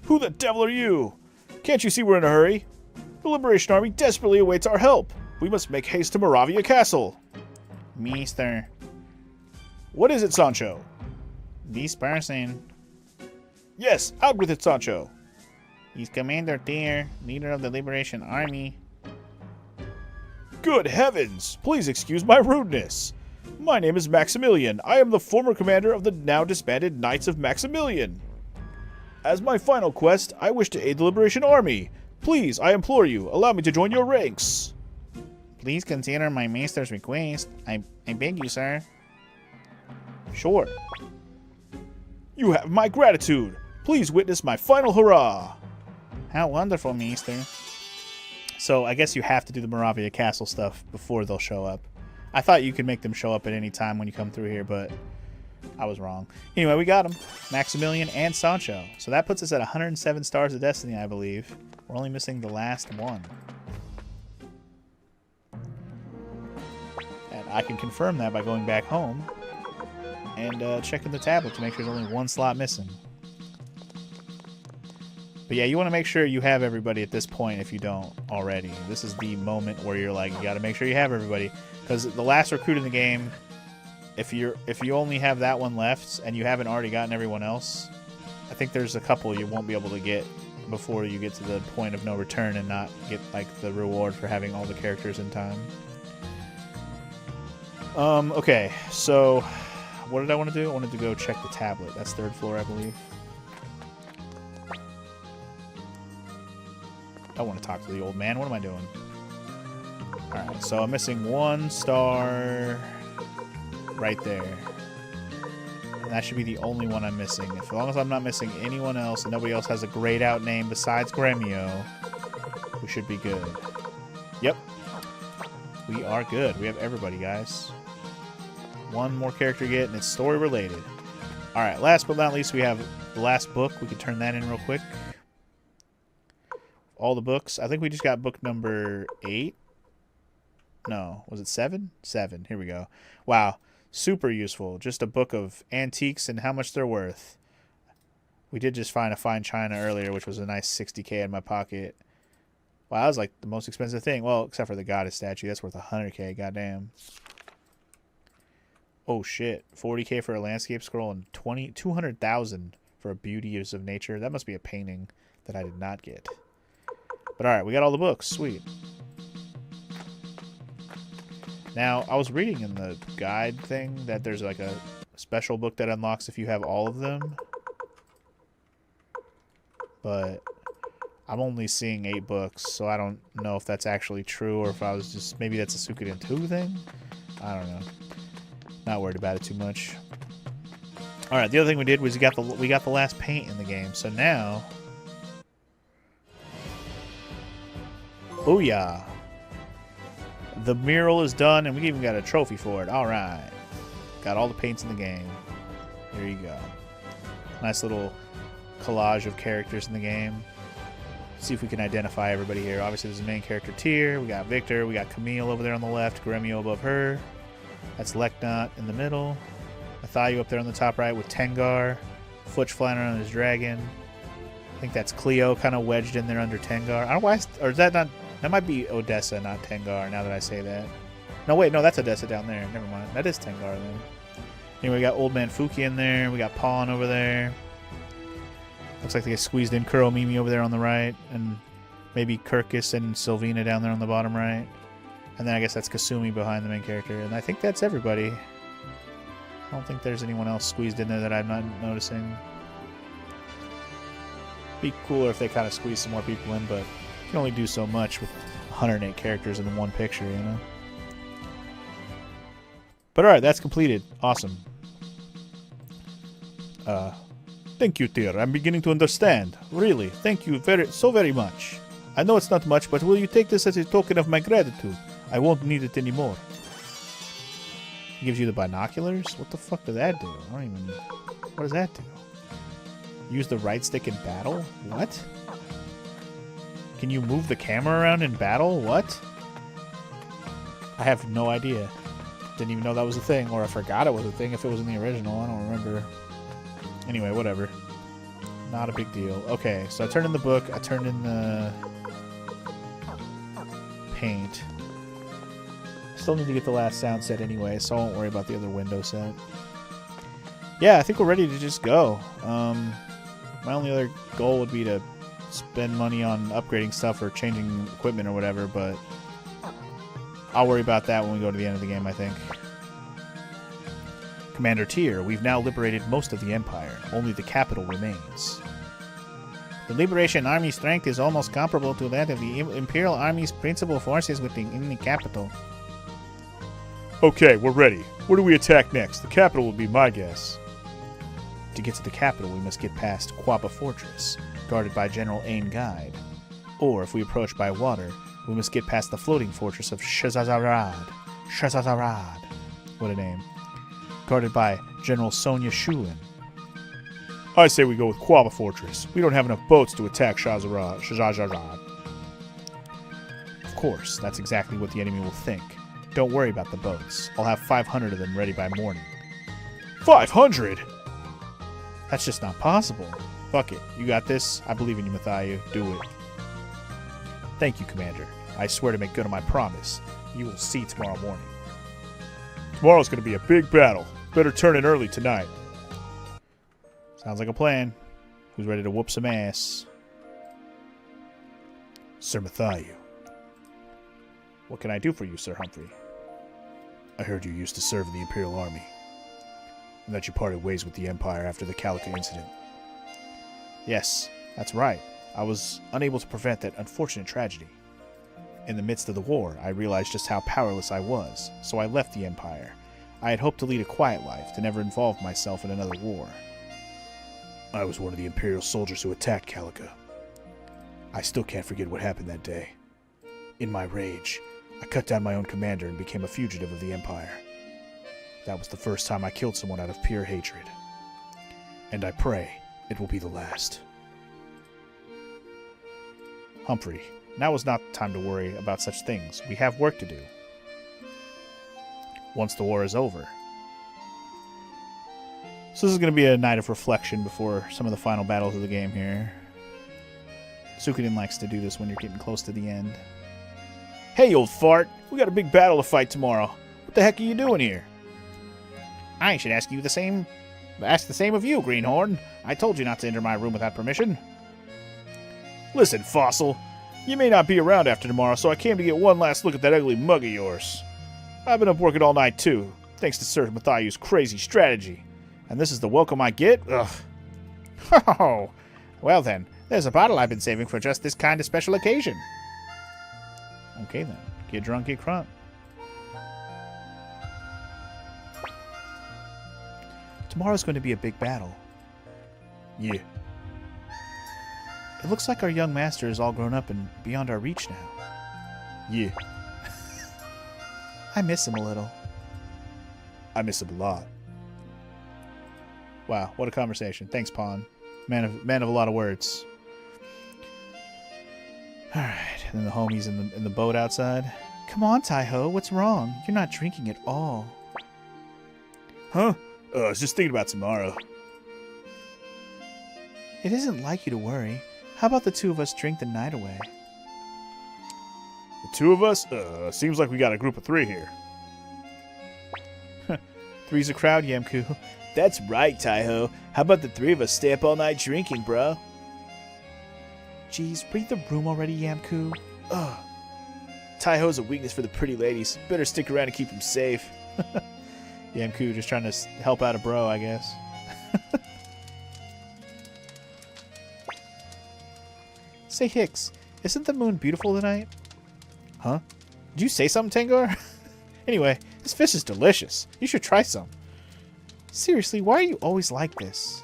Who the devil are you? Can't you see we're in a hurry? The Liberation Army desperately awaits our help. We must make haste to Moravia Castle. Master. What is it, Sancho? This person. Yes, out with it, Sancho. He's Commander Tyr, leader of the Liberation Army. Good heavens! Please excuse my rudeness. My name is Maximilian. I am the former commander of the now disbanded Knights of Maximilian. As my final quest, I wish to aid the Liberation Army. Please, I implore you, allow me to join your ranks. Please consider my master's request. I beg you, sir. Sure. You have my gratitude. Please witness my final hurrah. How wonderful, master. So I guess you have to do the Moravia Castle stuff before they'll show up. I thought you could make them show up at any time when you come through here, but I was wrong. Anyway, we got them. Maximilian and Sancho. So that puts us at 107 stars of destiny, I believe. We're only missing the last one. And I can confirm that by going back home and checking the tablet to make sure there's only 1 slot missing. But yeah, you want to make sure you have everybody at this point if you don't already. This is the moment where you're like, you got to make sure you have everybody. Because the last recruit in the game, if you only have that one left and you haven't already gotten everyone else, I think there's a couple you won't be able to get before you get to the point of no return and not get like the reward for having all the characters in time. Okay, so what did I want to do? I wanted to go check the tablet. That's 3rd floor, I believe. I want to talk to the old man. What am I doing? Alright, so I'm missing 1 star right there. And that should be the only one I'm missing. As long as I'm not missing anyone else and nobody else has a grayed out name besides Gremio, we should be good. Yep. We are good. We have everybody, guys. 1 more character to get, and it's story related. Alright, last but not least, we have the last book. We can turn that in real quick. All the books. I think we just got book number 8. No, was it 7? 7. Here we go. Wow. Super useful. Just a book of antiques and how much they're worth. We did just find a fine china earlier, which was a nice 60k in my pocket. Wow, that was like the most expensive thing. Well, except for the goddess statue. That's worth 100k. Goddamn. Oh, shit. 40k for a landscape scroll and 200,000 for a beauties of nature. That must be a painting that I did not get. But alright, we got all the books. Sweet. Now, I was reading in the guide thing that there's like a special book that unlocks if you have all of them. But I'm only seeing 8 books, so I don't know if that's actually true or if I was just... Maybe that's a Suikoden 2 thing? I don't know. Not worried about it too much. Alright, the other thing we did was we got the last paint in the game. So now... Booyah! The mural is done, and we even got a trophy for it. Alright. Got all the paints in the game. There you go. Nice little collage of characters in the game. See if we can identify everybody here. Obviously, there's the main character Tyr. We got Victor. We got Camille over there on the left. Gremio above her. That's Leknot in the middle. Mathayu up there on the top right with Tengar. Futch flying around his dragon. I think that's Cleo kind of wedged in there under Tengar. I don't know why, or is that not... That might be Odessa, not Tengar, now that I say that. No, wait, no, that's Odessa down there. Never mind. That is Tengar, then. Anyway, we got Old Man Fuki in there. We got Pawn over there. Looks like they squeezed in Kuro Mimi over there on the right. And Maybe Kirkus and Sylvina down there on the bottom right. And then I guess that's Kasumi behind the main character. And I think that's everybody. I don't think there's anyone else squeezed in there that I'm not noticing. Be cooler if they kind of squeeze some more people in, but you can only do so much with 108 characters in one picture, you know? But alright, that's completed. Awesome. Thank you, dear. I'm beginning to understand. Really, thank you so very much. I know it's not much, but will you take this as a token of my gratitude? I won't need it anymore. It gives you the binoculars? What the fuck does that do? I don't even... What does that do? Use the right stick in battle? What? Can you move the camera around in battle? What? I have no idea. Didn't even know that was a thing, or I forgot it was a thing if it was in the original. I don't remember. Anyway, whatever. Not a big deal. Okay, so I turned in the book. I turned in the paint. Still need to get the last sound set anyway, so I won't worry about the other window set. Yeah, I think we're ready to just go. My only other goal would be to spend money on upgrading stuff or changing equipment or whatever, but I'll worry about that when we go to the end of the game, I think. Commander Tyr, we've now liberated most of the Empire. Only the capital remains. The Liberation Army strength is almost comparable to that of the Imperial Army's principal forces in the capital. Okay, we're ready. Where do we attack next? The capital would be my guess. To get to the capital, we must get past Quaba Fortress, guarded by General Ain Guide. Or, if we approach by water, we must get past the floating fortress of Shazazarad. Shazazarad. What a name. Guarded by General Sonia Shulin. I say we go with Quaba Fortress. We don't have enough boats to attack Shazazarad. Of course, that's exactly what the enemy will think. Don't worry about the boats. I'll have 500 of them ready by morning. 500?! That's just not possible. Fuck it. You got this. I believe in you, Mathayu. Do it. Thank you, Commander. I swear to make good on my promise. You will see tomorrow morning. Tomorrow's going to be a big battle. Better turn in early tonight. Sounds like a plan. Who's ready to whoop some ass? Sir Mathayu. What can I do for you, Sir Humphrey? I heard you used to serve in the Imperial Army, and that you parted ways with the Empire after the Calica incident. Yes, that's right. I was unable to prevent that unfortunate tragedy. In the midst of the war, I realized just how powerless I was, so I left the Empire. I had hoped to lead a quiet life, to never involve myself in another war. I was one of the Imperial soldiers who attacked Calica. I still can't forget what happened that day. In my rage, I cut down my own commander and became a fugitive of the Empire. That was the first time I killed someone out of pure hatred. And I pray it will be the last. Humphrey, now is not the time to worry about such things. We have work to do. Once the war is over. So this is going to be a night of reflection before some of the final battles of the game here. Suikoden likes to do this when you're getting close to the end. Hey, old fart! We got a big battle to fight tomorrow. What the heck are you doing here? I should ask the same of you, Greenhorn. I told you not to enter my room without permission. Listen, Fossil. You may not be around after tomorrow, so I came to get one last look at that ugly mug of yours. I've been up working all night, too, thanks to Sir Mathayu's crazy strategy. And this is the welcome I get? Ugh. Oh, well then, there's a bottle I've been saving for just this kind of special occasion. Okay then, get drunk, get crunk. Tomorrow's going to be a big battle. Yeah. It looks like our young master is all grown up and beyond our reach now. Yeah. I miss him a little. I miss him a lot. Wow, what a conversation. Thanks, Pawn. Man of a lot of words. Alright, and then the homies in the boat outside. Come on, Taiho, what's wrong? You're not drinking at all. Huh? I was just thinking about tomorrow. It isn't like you to worry. How about the two of us drink the night away? The two of us? Seems like we got a group of three here. Three's a crowd, Yamku. That's right, Taiho. How about the three of us stay up all night drinking, bro? Jeez, read the room already, Yamku. Ugh. Taiho's a weakness for the pretty ladies. Better stick around and keep him safe. Yamku just trying to help out a bro, I guess. Say, Hicks, isn't the moon beautiful tonight? Huh? Did you say something, Tengar? Anyway, this fish is delicious. You should try some. Seriously, why are you always like this?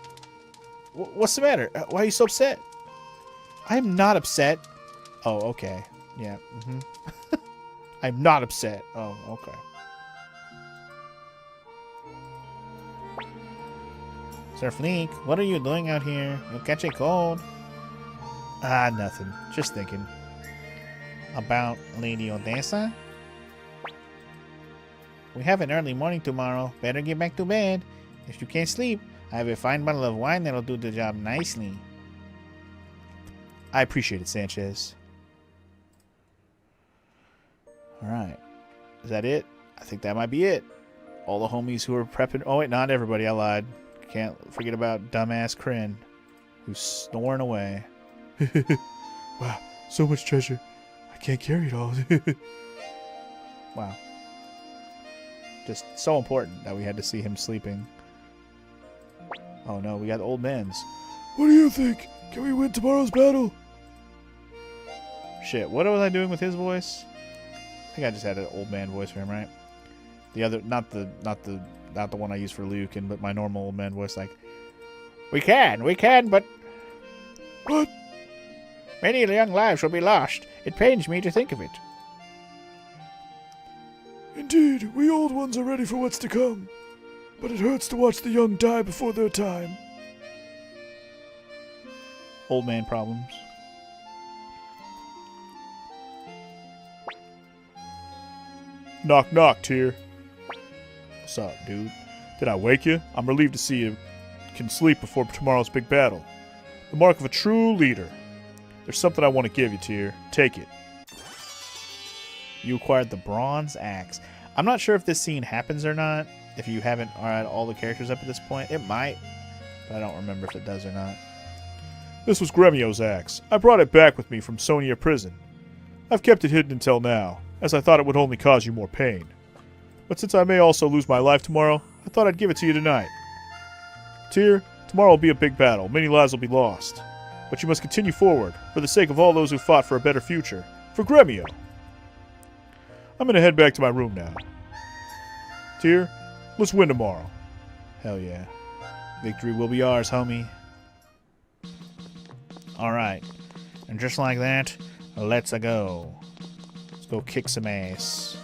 What's the matter? Why are you so upset? I'm not upset. Oh, okay. Yeah. I'm not upset. Oh, okay. Sir Fleek, what are you doing out here? You'll catch a cold. Ah, nothing. Just thinking. About Lady Odessa? We have an early morning tomorrow. Better get back to bed. If you can't sleep, I have a fine bottle of wine that'll do the job nicely. I appreciate it, Sanchez. Alright. Is that it? I think that might be it. All the homies who are prepping... Oh, wait, not everybody. I lied. Can't forget about dumbass Kryn, who's snoring away. Wow, so much treasure. I can't carry it all. Wow. Just so important that we had to see him sleeping. Oh no, we got old men's. What do you think? Can we win tomorrow's battle? Shit, what was I doing with his voice? I think I just had an old man voice for him, right? The other, not the one I use for Lucan, but my normal old man voice, like, we can, but... What? Many young lives will be lost. It pains me to think of it. Indeed, we old ones are ready for what's to come. But it hurts to watch the young die before their time. Old man problems. Knock, knock, Tyr. What's up, dude? Did I wake you? I'm relieved to see you can sleep before tomorrow's big battle. The mark of a true leader. There's something I want to give you, Tyr. Take it. You acquired the bronze axe. I'm not sure if this scene happens or not. If you haven't had all the characters up at this point, it might. But I don't remember if it does or not. This was Gremio's axe. I brought it back with me from Sonia prison. I've kept it hidden until now, as I thought it would only cause you more pain. But since I may also lose my life tomorrow, I thought I'd give it to you tonight. Tyr, tomorrow will be a big battle. Many lives will be lost. But you must continue forward, for the sake of all those who fought for a better future. For Gremio! I'm gonna head back to my room now. Tyr, let's win tomorrow. Hell yeah. Victory will be ours, homie. Alright. And just like that, let's go. Let's go kick some ass.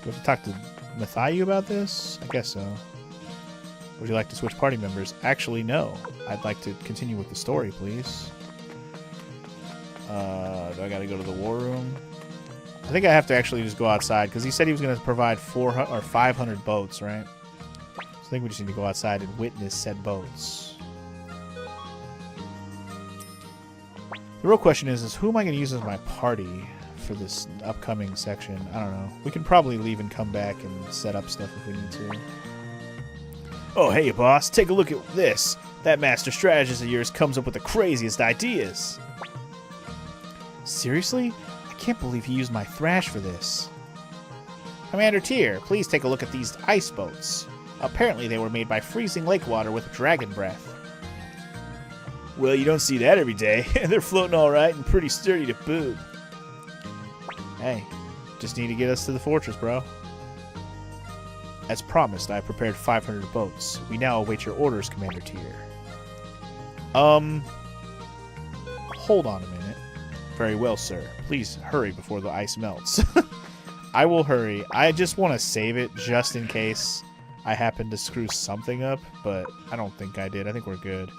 Do we have to talk to Mathayu about this? I guess so. Would you like to switch party members? Actually, no. I'd like to continue with the story, please. Do I gotta go to the war room? I think I have to actually just go outside, because he said he was going to provide 400 or 500 boats, right? So I think we just need to go outside and witness said boats. The real question is who am I going to use as my party for this upcoming section? I don't know. We can probably leave and come back and set up stuff if we need to. Oh, hey, boss. Take a look at this. That master strategist of yours comes up with the craziest ideas. Seriously? I can't believe he used my thrash for this. Commander Tyr, please take a look at these ice boats. Apparently they were made by freezing lake water with dragon breath. Well, you don't see that every day. They're floating all right and pretty sturdy to boot. Hey, just need to get us to the fortress, bro. As promised, I prepared 500 boats. We now await your orders, Commander Tyr. Hold on a minute. Very well, sir. Please hurry before the ice melts. I will hurry. I just want to save it just in case I happen to screw something up, but I don't think I did. I think we're good.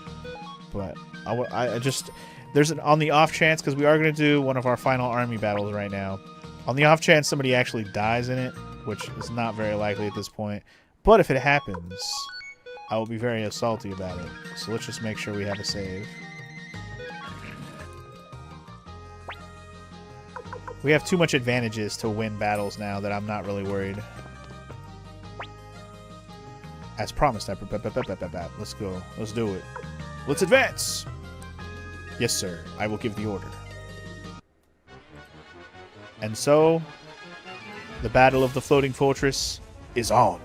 But I just... There's on the off chance, because we are going to do one of our final army battles right now. On the off chance somebody actually dies in it, which is not very likely at this point. But if it happens, I will be very salty about it. So let's just make sure we have a save. We have too much advantages to win battles now that I'm not really worried. As promised, let's go. Let's do it. Let's advance! Yes, sir. I will give the order. And so, the Battle of the Floating Fortress is on.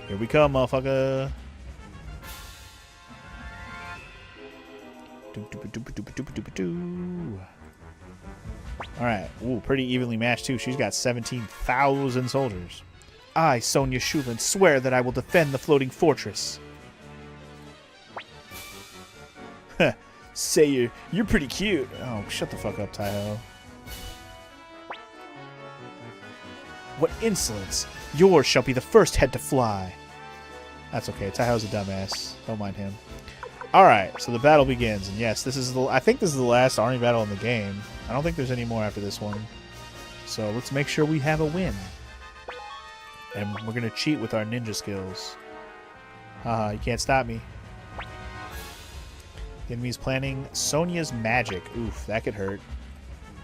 Here we come, motherfucker. Alright. Ooh, pretty evenly matched, too. She's got 17,000 soldiers. I, Sonya Shulin, swear that I will defend the floating fortress. Heh. Say you're pretty cute. Oh, shut the fuck up, Taiho. What insolence! Yours shall be the first head to fly. That's okay. Taiho's a dumbass. Don't mind him. Alright, so the battle begins. And yes, this is I think this is the last army battle in the game. I don't think there's any more after this one. So let's make sure we have a win. And we're going to cheat with our ninja skills. Haha, you can't stop me. The enemy's planning Sonya's magic. Oof, that could hurt.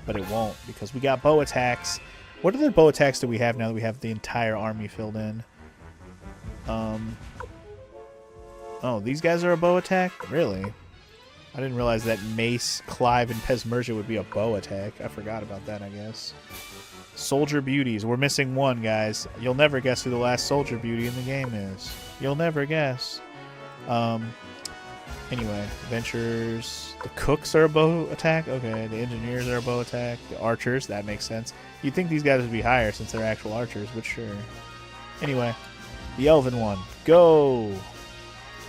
But it won't, because we got bow attacks. What other bow attacks do we have now that we have the entire army filled in? Oh, these guys are a bow attack? Really? I didn't realize that Mace, Clive, and Pesmerga would be a bow attack. I forgot about that, I guess. Soldier Beauties. We're missing one, guys. You'll never guess who the last Soldier Beauty in the game is. You'll never guess. Anyway, Adventurers. The Cooks are a bow attack? Okay, the Engineers are a bow attack. The Archers, that makes sense. You'd think these guys would be higher since they're actual archers, but sure. Anyway, the Elven one. Go!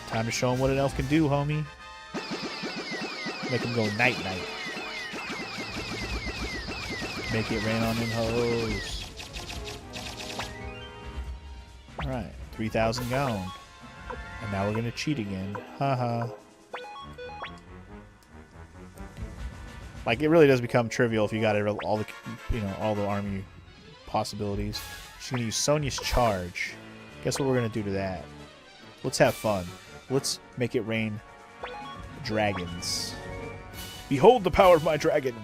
Time to show him what an elf can do, homie. Make him go night-night. Make it rain on them hoes. Alright, 3,000 gone. And now we're going to cheat again. Haha. Like, it really does become trivial if you got all the, all the army possibilities. She's going to use Sonya's charge. Guess what we're going to do to that? Let's have fun. Let's make it rain dragons. Behold the power of my dragon.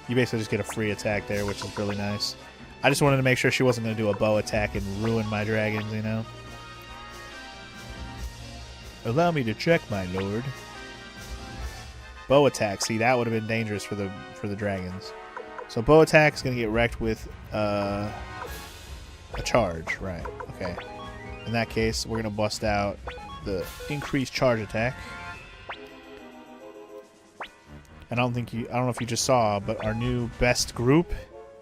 You basically just get a free attack there, which is really nice. I just wanted to make sure she wasn't going to do a bow attack and ruin my dragons, you know? Allow me to check, my lord. Bow attack. See, that would have been dangerous for the dragons. So bow attack is going to get wrecked with a charge. Right. Okay. In that case, we're going to bust out the increased charge attack. And I don't know if you just saw, but our new best group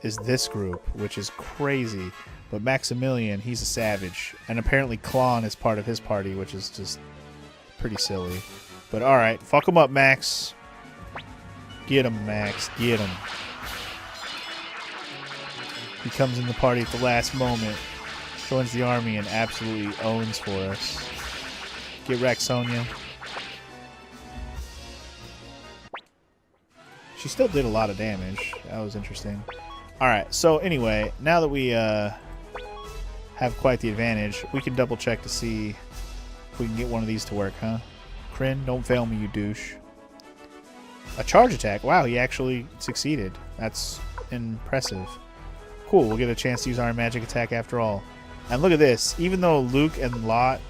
is this group, which is crazy. But Maximilian, he's a savage. And apparently Klon is part of his party, which is just pretty silly. But alright, fuck him up, Max. Get him, Max. Get him. He comes in the party at the last moment, joins the army, and absolutely owns for us. Get wrecked, Sonya. She still did a lot of damage. That was interesting. Alright, so anyway, now that we have quite the advantage, we can double check to see if we can get one of these to work, huh? Kryn, don't fail me, you douche. A charge attack. Wow, he actually succeeded. That's impressive. Cool, we'll get a chance to use our magic attack after all. And look at this. Even though Luke and Lot...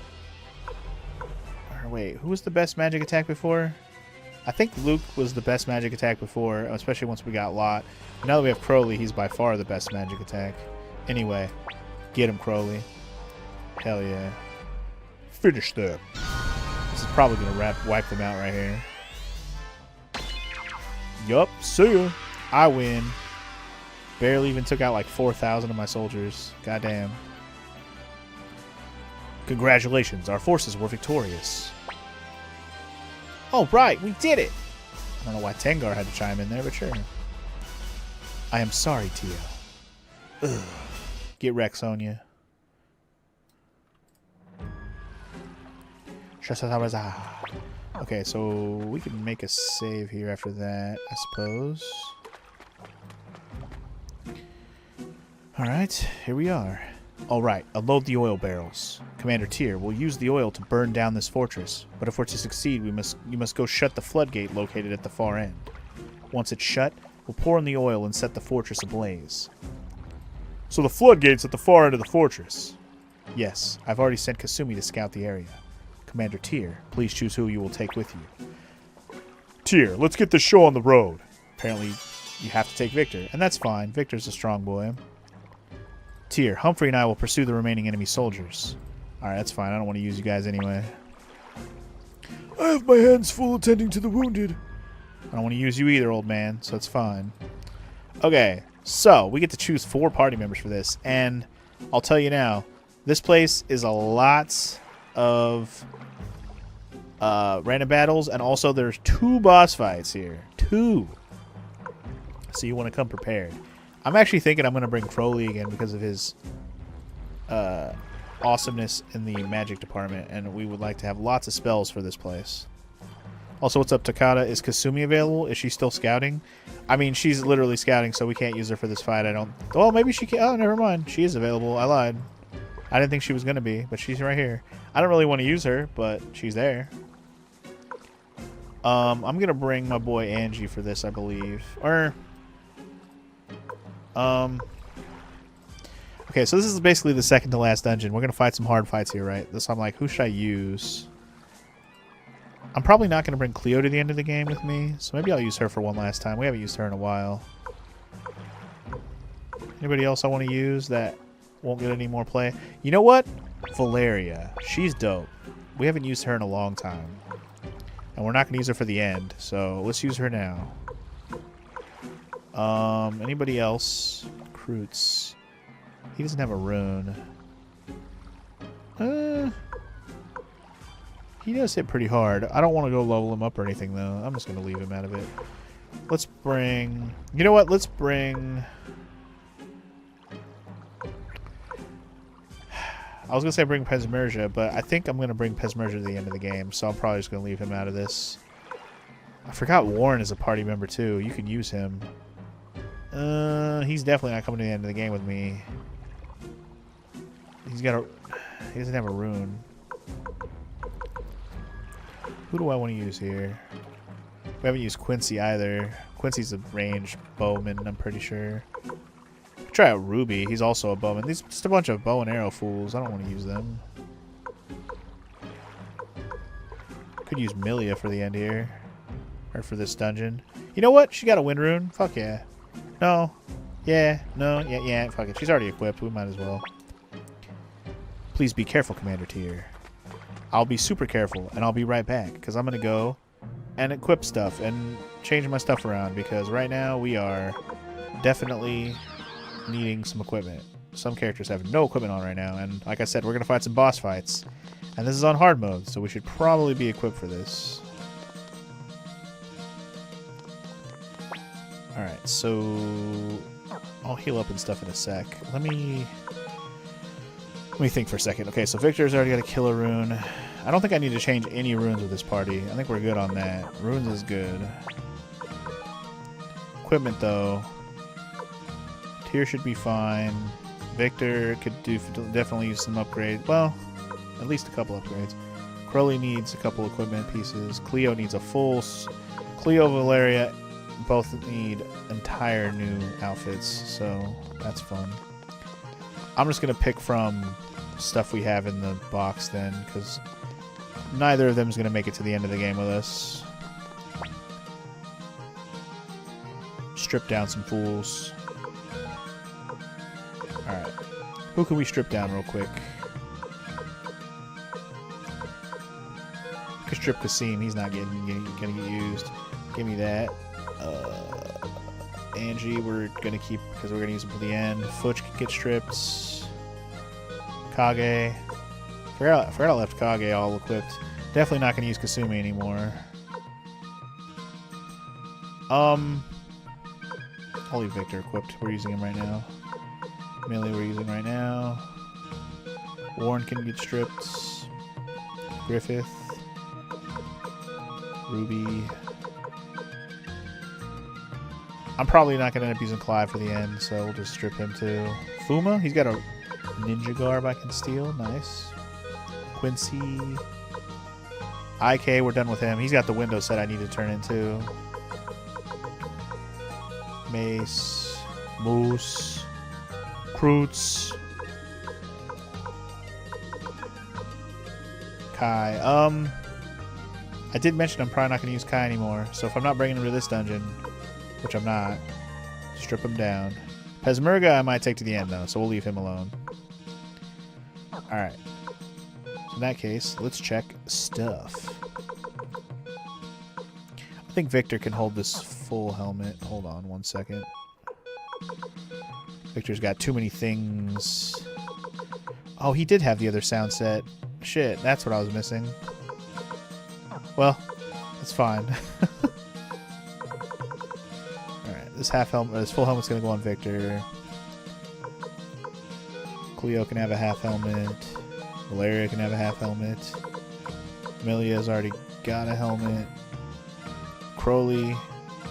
Or wait, who was the best magic attack before? I think Luke was the best magic attack before, especially once we got Lot. Now that we have Crowley, he's by far the best magic attack. Anyway, get him, Crowley. Hell yeah. Finish them. This is probably going to wipe them out right here. Yup, see ya. I win. Barely even took out like 4,000 of my soldiers. Goddamn. Congratulations, our forces were victorious. Oh, right, we did it! I don't know why Tengar had to chime in there, but sure. I am sorry, Tio. Ugh. Get wrecked, Sonya. Okay, so we can make a save here after that, I suppose. Alright, here we are. Alright, unload the oil barrels. Commander Tyr, we'll use the oil to burn down this fortress, but if we're to succeed, you must go shut the floodgate located at the far end. Once it's shut, we'll pour in the oil and set the fortress ablaze. So the floodgate's at the far end of the fortress. Yes, I've already sent Kasumi to scout the area. Commander Tyr, please choose who you will take with you. Tyr, let's get the show on the road. Apparently, you have to take Victor, and that's fine. Victor's a strong boy. Tyr, Humphrey and I will pursue the remaining enemy soldiers. Alright, that's fine. I don't want to use you guys anyway. I have my hands full attending to the wounded. I don't want to use you either, old man, so it's fine. Okay, so we get to choose 4 party members for this, and I'll tell you now, this place is a lot of random battles, and also there's 2 boss fights here. 2. So you want to come prepared. I'm actually thinking I'm going to bring Crowley again because of his awesomeness in the magic department, and we would like to have lots of spells for this place. Also, what's up, Takata? Is Kasumi available? Is she still scouting? I mean, she's literally scouting, so we can't use her for this fight. I don't... Well, maybe she can... Oh, never mind. She is available. I lied. I didn't think she was going to be, but she's right here. I don't really want to use her, but she's there. I'm going to bring my boy Angie for this, I believe. Or... Okay, so this is basically the second to last dungeon. We're going to fight some hard fights here, right? So I'm like, who should I use? I'm probably not going to bring Cleo to the end of the game with me, so maybe I'll use her for one last time. We haven't used her in a while. Anybody else I want to use that won't get any more play? You know what? Valeria. She's dope. We haven't used her in a long time. And we're not going to use her for the end, so let's use her now. Anybody else? Kroots. He doesn't have a rune. He does hit pretty hard. I don't want to go level him up or anything, though. I'm just going to leave him out of it. Let's bring... You know what? Let's bring... I was going to say bring Pesmerga, but I think I'm going to bring Pesmerga to the end of the game, so I'm probably just going to leave him out of this. I forgot Warren is a party member, too. You can use him. He's definitely not coming to the end of the game with me. He doesn't have a rune. Who do I want to use here? We haven't used Quincy either. Quincy's a ranged bowman, I'm pretty sure. Try out Ruby. He's also a bowman. These just a bunch of bow and arrow fools. I don't want to use them. Could use Milia for the end here. Or for this dungeon. You know what? She got a wind rune. Fuck yeah. No. Yeah. No. Yeah. Fuck it. She's already equipped. We might as well. Please be careful, Commander Tyr. I'll be super careful, and I'll be right back, because I'm going to go and equip stuff and change my stuff around, because right now we are definitely needing some equipment. Some characters have no equipment on right now, and like I said, we're going to fight some boss fights. And this is on hard mode, so we should probably be equipped for this. Alright, so I'll heal up and stuff in a sec. Let me think for a second. Okay, so Victor's already got a killer rune. I don't think I need to change any runes with this party. I think we're good on that. Runes is good. Equipment, though. Tyr should be fine. Victor could definitely use some upgrades. Well, at least a couple upgrades. Crowley needs a couple equipment pieces. Cleo needs a full... Cleo, Valeria both need entire new outfits, so that's fun. I'm just going to pick from stuff we have in the box then, because neither of them is going to make it to the end of the game with us. Strip down some fools. Alright. Who can we strip down real quick? We can strip Kasim. He's not going to get used. Give me that. Angie, we're going to keep because we're going to use him for the end. Futch can get stripped. Kage. Forgot I left Kage all equipped. Definitely not going to use Kasumi anymore. I'll leave Victor equipped. We're using him right now. Millie we're using right now. Warren can get stripped. Griffith. Ruby. I'm probably not going to end up using Clive for the end, so we'll just strip him too. Fuma, he's got a ninja garb I can steal. Nice. Quincy. IK, we're done with him. He's got the window set I need to turn into. Mace. Moose. Kroots. Kai. I did mention I'm probably not going to use Kai anymore. So if I'm not bringing him to this dungeon, which I'm not, strip him down. Pesmerga I might take to the end, though, so we'll leave him alone. Alright. So in that case, let's check stuff. I think Victor can hold this full helmet. Hold on one second. Victor's got too many things. Oh, he did have the other sound set. Shit, that's what I was missing. Well, that's fine. Alright, this full helmet's gonna go on Victor. Cleo can have a half helmet. Valeria can have a half helmet. Amelia's already got a helmet. Crowley,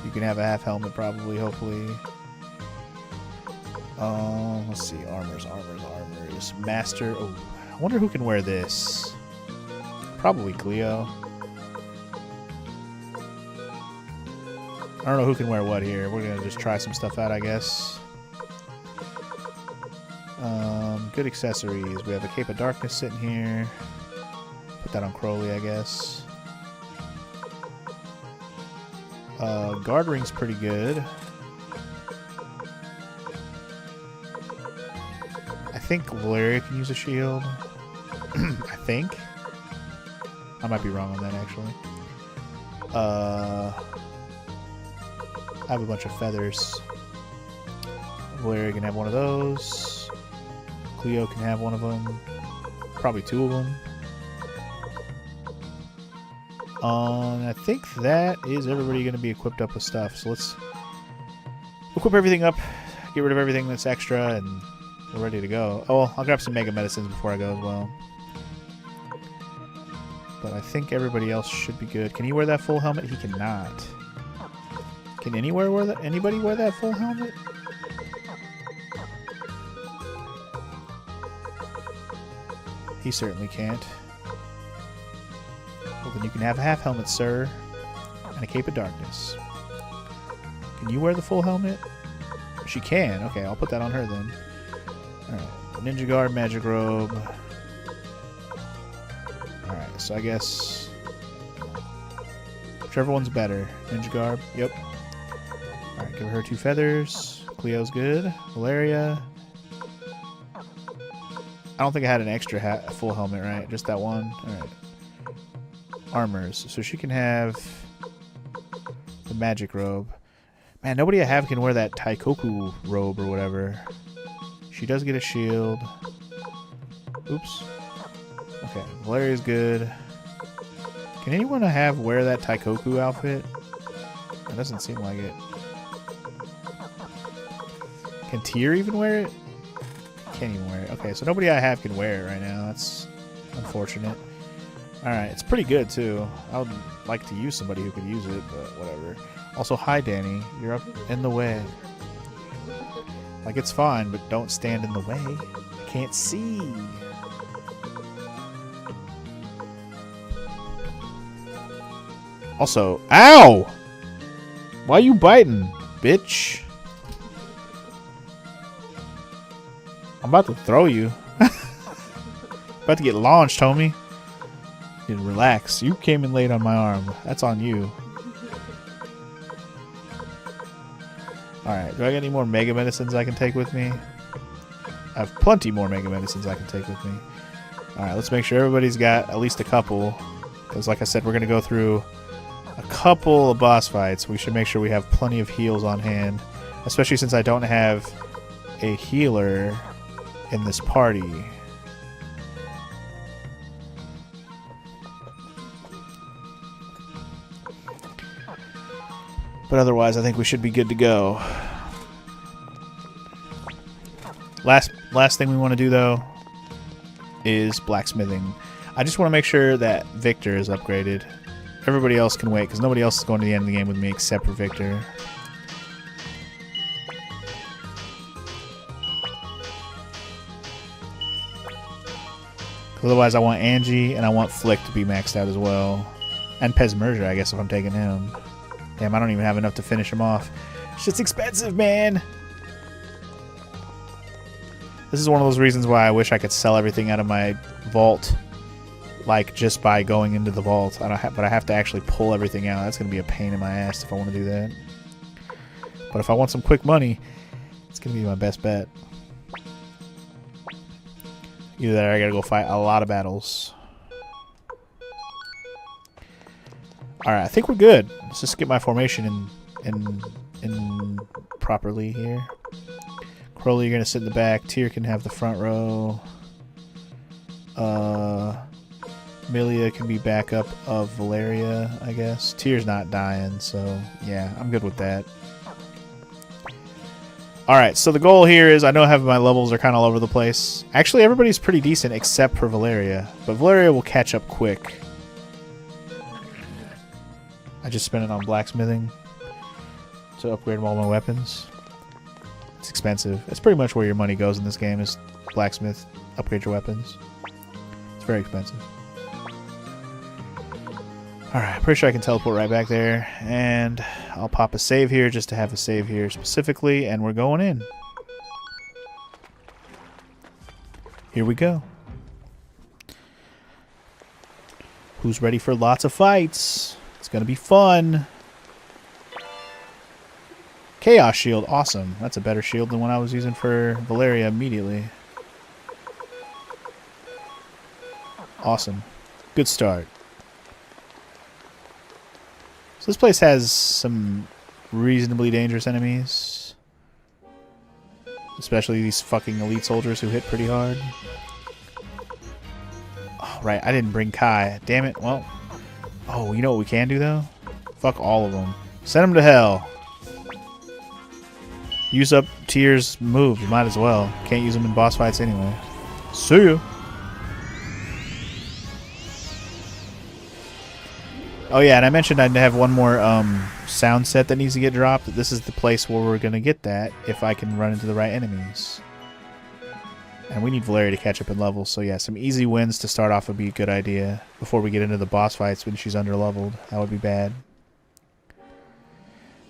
you can have a half helmet probably, hopefully. Let's see, armors. Master, oh, I wonder who can wear this. Probably Cleo. I don't know who can wear what here. We're gonna just try some stuff out, I guess. Good accessories. We have a Cape of Darkness sitting here. Put that on Crowley, I guess. Guard ring's pretty good. I think Valeria can use a shield. I think. I might be wrong on that, actually. I have a bunch of feathers. Valeria can have one of those. Cleo can have one of them. Probably two of them. I think that is everybody going to be equipped up with stuff. So let's equip everything up, get rid of everything that's extra, and we're ready to go. Oh, I'll grab some Mega Medicines before I go as well. But I think everybody else should be good. Can he wear that full helmet? He cannot. Can anybody wear that full helmet? He certainly can't. Well, then you can have a half helmet, sir. And a Cape of Darkness. Can you wear the full helmet? She can. Okay, I'll put that on her then. Alright. Ninja Guard, Magic Robe. Alright, so I guess... whichever one's better. Ninja Garb. Yep. Alright, give her 2 feathers. Cleo's good. Valeria. I don't think I had an extra full helmet, right? Just that one? Alright. Armors. So she can have the magic robe. Man, nobody I have can wear that Taikoku robe or whatever. She does get a shield. Oops. Okay, Valeria's good. Can anyone I have wear that Taikoku outfit? That doesn't seem like it. Can Tyr even wear it? Can't even wear it. Okay, so nobody I have can wear it right now. That's unfortunate. Alright, it's pretty good too. I would like to use somebody who could use it, but whatever. Also, hi Danny. You're up in the way. Like, it's fine, but don't stand in the way. I can't see. Also, ow! Why you biting, bitch? I'm about to throw you. About to get launched, homie. You relax. You came in late on my arm. That's on you. Alright, do I get any more Mega Medicines I can take with me? I have plenty more Mega Medicines I can take with me. Alright, let's make sure everybody's got at least a couple. Because like I said, we're going to go through a couple of boss fights. We should make sure we have plenty of heals on hand. Especially since I don't have a healer in this party. But otherwise, I think we should be good to go. Last thing we want to do, though, is blacksmithing. I just want to make sure that Victor is upgraded. Everybody else can wait, because nobody else is going to the end of the game with me except for Victor. Otherwise, I want Angie, and I want Flick to be maxed out as well. And Pesmerga, I guess, if I'm taking him. Damn, I don't even have enough to finish him off. Shit's expensive, man! This is one of those reasons why I wish I could sell everything out of my vault like just by going into the vault. But I have to actually pull everything out. That's gonna be a pain in my ass if I want to do that. But if I want some quick money, it's gonna be my best bet. Either that or I gotta go fight a lot of battles. Alright, I think we're good. Let's just get my formation in properly here. Crowley, you're gonna sit in the back. Tyr can have the front row. Milia can be backup of Valeria, I guess. Tyr's not dying, so yeah, I'm good with that. Alright, so the goal here is, I know my levels are kind of all over the place. Actually, everybody's pretty decent except for Valeria. But Valeria will catch up quick. I just spent it on blacksmithing to upgrade all my weapons. It's expensive. It's pretty much where your money goes in this game, is blacksmith, upgrade your weapons. It's very expensive. Alright, pretty sure I can teleport right back there. And I'll pop a save here just to have a save here specifically. And we're going in. Here we go. Who's ready for lots of fights? It's going to be fun. Chaos Shield. Awesome. That's a better shield than what I was using for Valeria immediately. Awesome. Good start. So this place has some reasonably dangerous enemies. Especially these fucking elite soldiers who hit pretty hard. Oh, right, I didn't bring Kai. Damn it. Well, oh, you know what we can do, though? Fuck all of them. Send them to hell. Use up Tyr's moves. You might as well. Can't use them in boss fights anyway. See ya. Oh yeah, and I mentioned I'd have one more sound set that needs to get dropped. This is the place where we're going to get that if I can run into the right enemies. And we need Valeria to catch up in levels, so yeah, some easy wins to start off would be a good idea before we get into the boss fights when she's under-leveled. That would be bad.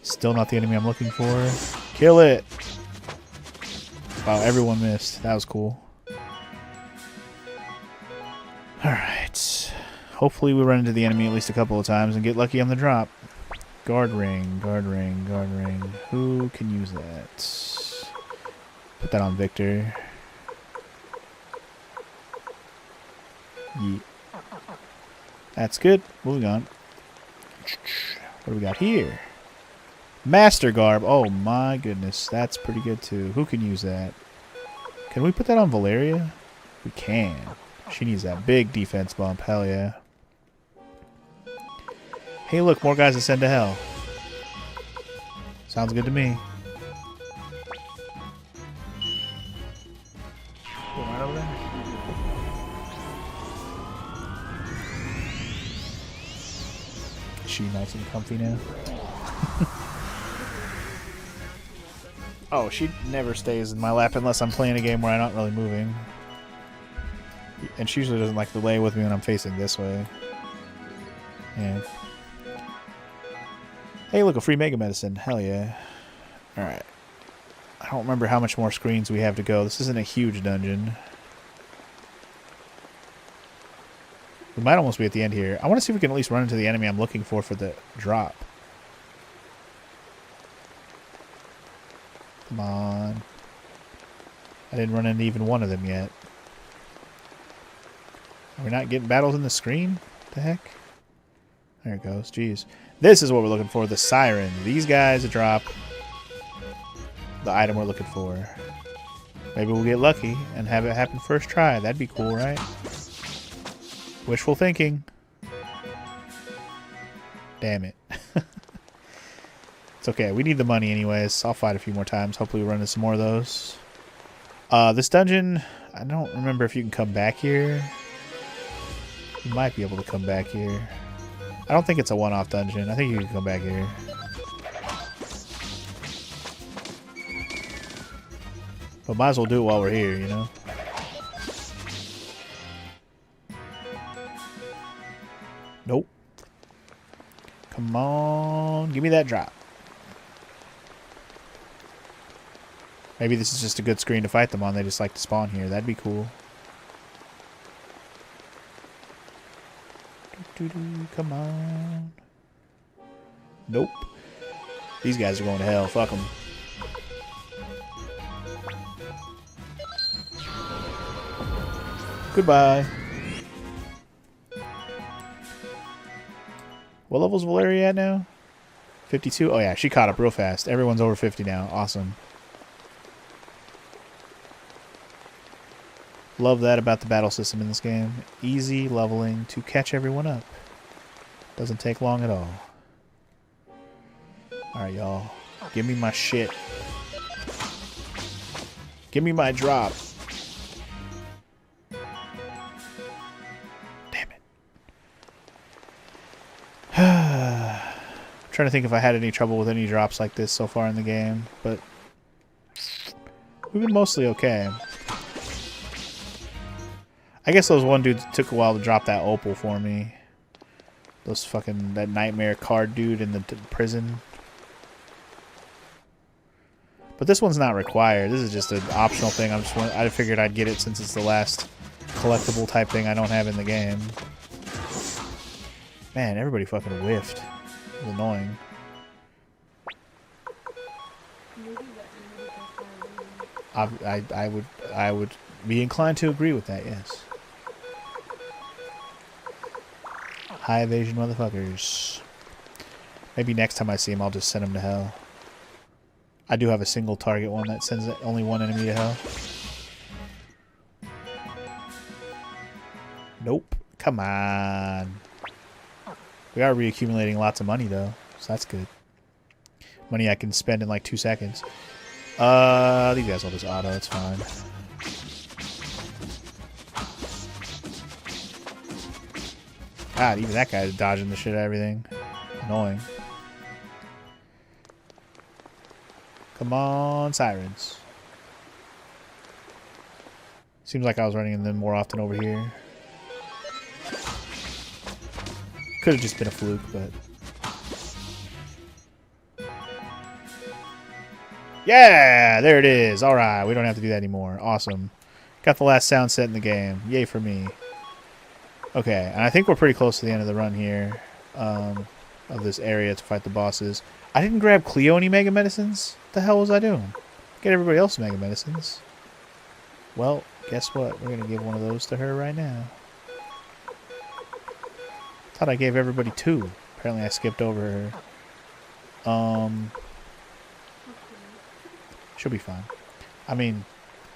Still not the enemy I'm looking for. Kill it! Wow, everyone missed. That was cool. Alright. Hopefully we run into the enemy at least a couple of times and get lucky on the drop. Guard ring, guard ring, guard ring. Who can use that? Put that on Victor. Yeet. That's good. Moving on. What do we got here? Master Garb. Oh my goodness. That's pretty good too. Who can use that? Can we put that on Valeria? We can. She needs that big defense bump. Hell yeah. Hey look, more guys to send to hell. Sounds good to me. Right over there. Is she nice and comfy now? Oh, she never stays in my lap unless I'm playing a game where I'm not really moving. And she usually doesn't like to lay with me when I'm facing this way. Yeah. Hey, look, a free Mega Medicine. Hell yeah. Alright. I don't remember how much more screens we have to go. This isn't a huge dungeon. We might almost be at the end here. I want to see if we can at least run into the enemy I'm looking for the drop. Come on. I didn't run into even one of them yet. Are we not getting battles in the screen? What the heck? There it goes. Jeez. This is what we're looking for. The Siren. These guys drop the item we're looking for. Maybe we'll get lucky and have it happen first try. That'd be cool, right? Wishful thinking. Damn it. It's okay. We need the money anyways. I'll fight a few more times. Hopefully we run into some more of those. This dungeon, I don't remember if you can come back here. You might be able to come back here. I don't think it's a one-off dungeon. I think you can come back here. But might as well do it while we're here, you know? Nope. Come on. Give me that drop. Maybe this is just a good screen to fight them on. They just like to spawn here. That'd be cool. Come on. Nope. These guys are going to hell. Fuck them. Goodbye. What level's Valeria at now? 52? Oh yeah, she caught up real fast. Everyone's over 50 now. Awesome. Love that about the battle system in this game. Easy leveling to catch everyone up. Doesn't take long at all. Alright, y'all. Give me my shit. Give me my drop. Damn it. Trying to think if I had any trouble with any drops like this so far in the game, but we've been mostly okay. I guess those one dudes took a while to drop that opal for me. Those fucking, that nightmare card dude in the prison. But this one's not required. This is just an optional thing. I figured I'd get it since it's the last collectible type thing I don't have in the game. Man, everybody fucking whiffed. It was annoying. I would be inclined to agree with that, yes. High evasion motherfuckers. Maybe next time I see him, I'll just send him to hell. I do have a single target one that sends only one enemy to hell. Nope. Come on. We are reaccumulating lots of money, though, so that's good. Money I can spend in like 2 seconds. These guys will just auto, it's fine. God, even that guy's dodging the shit out of everything. Annoying. Come on, sirens. Seems like I was running them more often over here. Could have just been a fluke, but... Yeah! There it is! Alright, we don't have to do that anymore. Awesome. Got the last sound set in the game. Yay for me. Okay, and I think we're pretty close to the end of the run here. Of this area to fight the bosses. I didn't grab Cleo any Mega Medicines? What the hell was I doing? Get everybody else Mega Medicines. Well, guess what? We're gonna give one of those to her right now. Thought I gave everybody 2. Apparently I skipped over her. She'll be fine. I mean,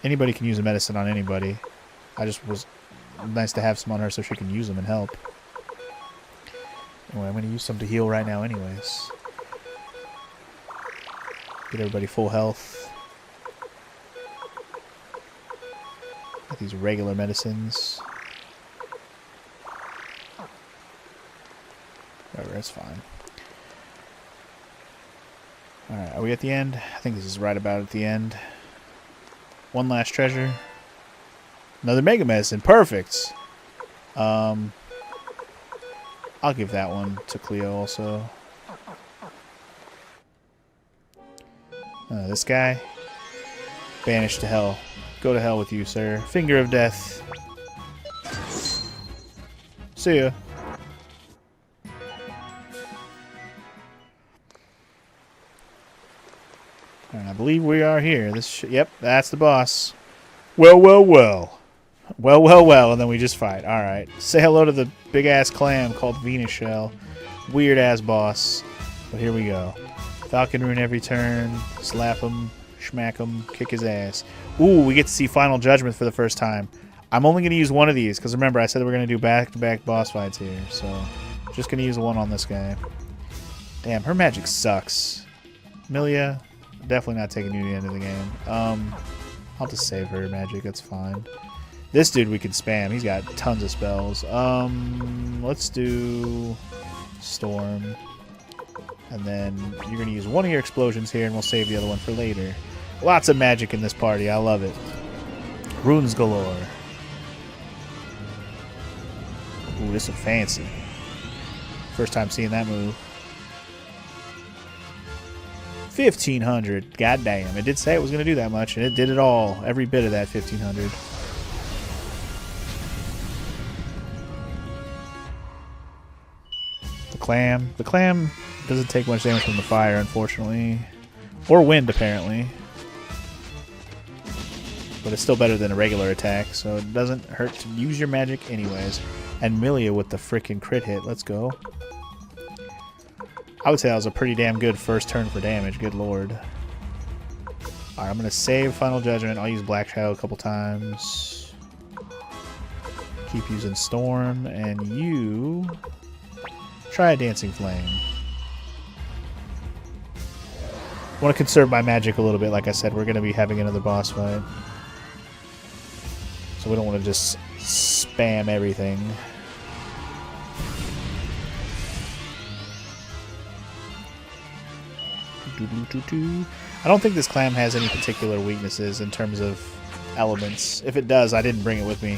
anybody can use a medicine on anybody. I just was nice to have some on her so she can use them and help. Anyway, I'm going to use some to heal right now anyways. Get everybody full health. Got these regular medicines. Whatever, that's fine. Alright, are we at the end? I think this is right about at the end. One last treasure. Another Mega Medicine. Perfect! I'll give that one to Cleo also. This guy. Banished to hell. Go to hell with you, sir. Finger of death. See ya. And I believe we are here. Yep, that's the boss. Well, well, well. Well, well, well, and then we just fight. Alright. Say hello to the big-ass clam called Venus Shell. Weird-ass boss. But here we go. Falcon Rune every turn. Slap him. Smack him. Kick his ass. Ooh, we get to see Final Judgment for the first time. I'm only going to use one of these, because remember, I said we're going to do back-to-back boss fights here. So, just going to use the one on this guy. Damn, her magic sucks. Milia, definitely not taking you to the end of the game. I'll just save her magic, that's fine. This dude we can spam. He's got tons of spells. Let's do Storm. And then you're going to use one of your explosions here, and we'll save the other one for later. Lots of magic in this party. I love it. Runes galore. Ooh, this is fancy. First time seeing that move. 1,500. God damn. It did say it was going to do that much, and it did it all. Every bit of that 1,500. clam. The clam doesn't take much damage from the fire, unfortunately. Or wind, apparently. But it's still better than a regular attack, so it doesn't hurt to use your magic anyways. And Milia with the frickin' crit hit. Let's go. I would say that was a pretty damn good first turn for damage. Good lord. Alright, I'm going to save Final Judgment. I'll use Black Shadow a couple times. Keep using Storm. And you... try a Dancing Flame. I want to conserve my magic a little bit. Like I said, we're going to be having another boss fight. So we don't want to just spam everything. I don't think this clam has any particular weaknesses in terms of elements. If it does, I didn't bring it with me.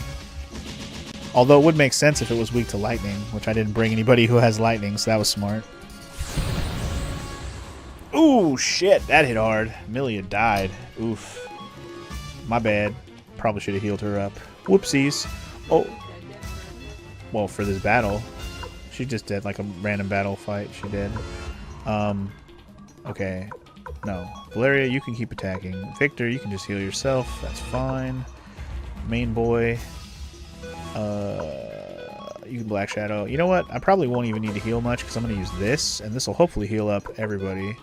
Although it would make sense if it was weak to lightning, which I didn't bring anybody who has lightning, so that was smart. Ooh, shit, that hit hard. Milia died. Oof. My bad. Probably should have healed her up. Whoopsies. Oh. Well, for this battle, she just did like a random battle fight. She did. Okay. No. Valeria, you can keep attacking. Victor, you can just heal yourself. That's fine. Main boy. You can Black Shadow. You know what? I probably won't even need to heal much because I'm going to use this, and this will hopefully heal up everybody.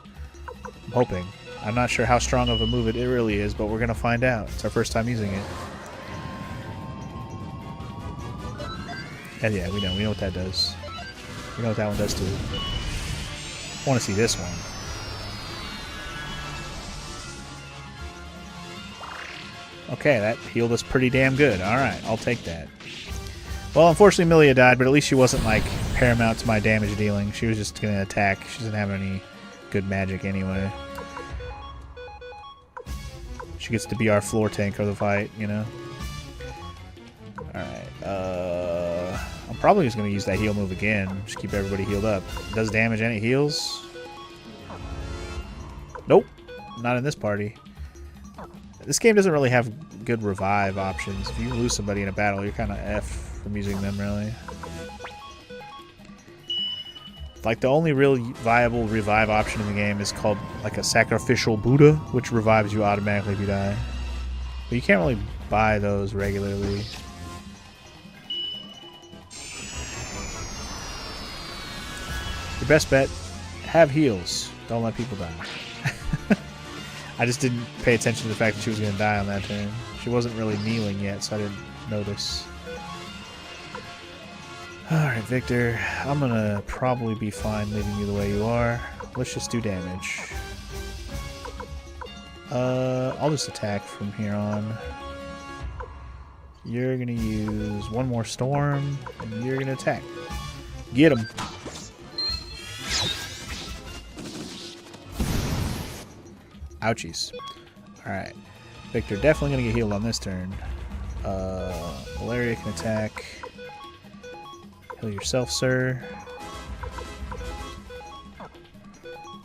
I'm hoping. I'm not sure how strong of a move it really is, but we're going to find out. It's our first time using it. And yeah, we know what that does. We know what that one does too. I want to see this one. Okay, that healed us pretty damn good. Alright, I'll take that. Well, unfortunately Milia died, but at least she wasn't like paramount to my damage dealing. She was just going to attack. She doesn't have any good magic anyway. She gets to be our floor tank of the fight, you know? Alright, I'm probably just going to use that heal move again. Just keep everybody healed up. It does damage and it heals. Nope. Not in this party. This game doesn't really have good revive options. If you lose somebody in a battle, you're kind of F from using them, really. Like, the only real viable revive option in the game is called, like, a Sacrificial Buddha, which revives you automatically if you die. But you can't really buy those regularly. Your best bet, have heals. Don't let people die. I just didn't pay attention to the fact that she was going to die on that turn. She wasn't really kneeling yet, so I didn't notice. Alright, Victor. I'm going to probably be fine leaving you the way you are. Let's just do damage. I'll just attack from here on. You're going to use one more storm, and you're going to attack. Get him. Ouchies. Alright. Victor definitely going to get healed on this turn. Valeria can attack. Heal yourself, sir.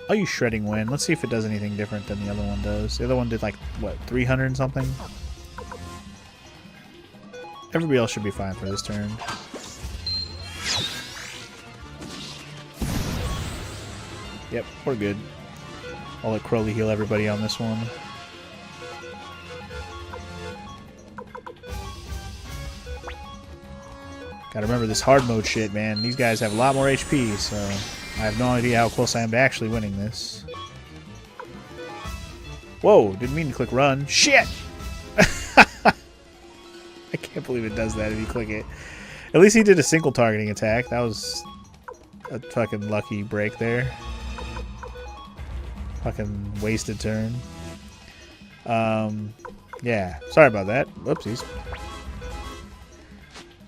I'll use Shredding Wind. Let's see if it does anything different than the other one does. The other one did like, what, 300 and something? Everybody else should be fine for this turn. Yep, we're good. I'll let Crowley heal everybody on this one. Gotta remember this hard mode shit, man. These guys have a lot more HP, so I have no idea how close I am to actually winning this. Whoa, didn't mean to click run. Shit! I can't believe it does that if you click it. At least he did a single targeting attack. That was a fucking lucky break there. Fucking wasted turn. Yeah, sorry about that. Whoopsies.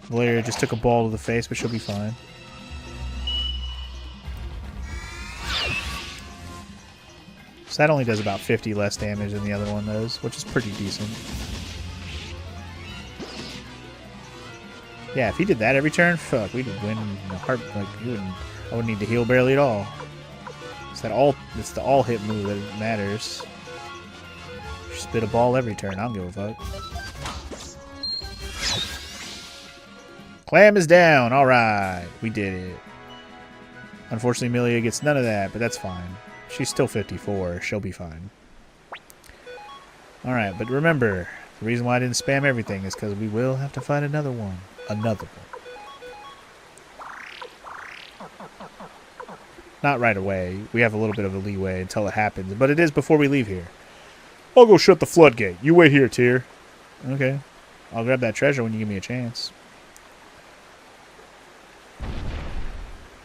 Valeria just took a ball to the face, but she'll be fine. So that only does about 50 less damage than the other one does, which is pretty decent. Yeah, if he did that every turn, fuck, we'd win in a heart. Like, I wouldn't need to heal barely at all. It's the all hit move that matters. Spit a ball every turn. I don't give a fuck. Clam is down. All right, we did it. Unfortunately, Amelia gets none of that, but that's fine. She's still 54. She'll be fine. Alright, but remember, the reason why I didn't spam everything is because we will have to find another one. Another one. Not right away. We have a little bit of a leeway until it happens, but it is before we leave here. I'll go shut the floodgate. You wait here, Tyr. Okay. I'll grab that treasure when you give me a chance.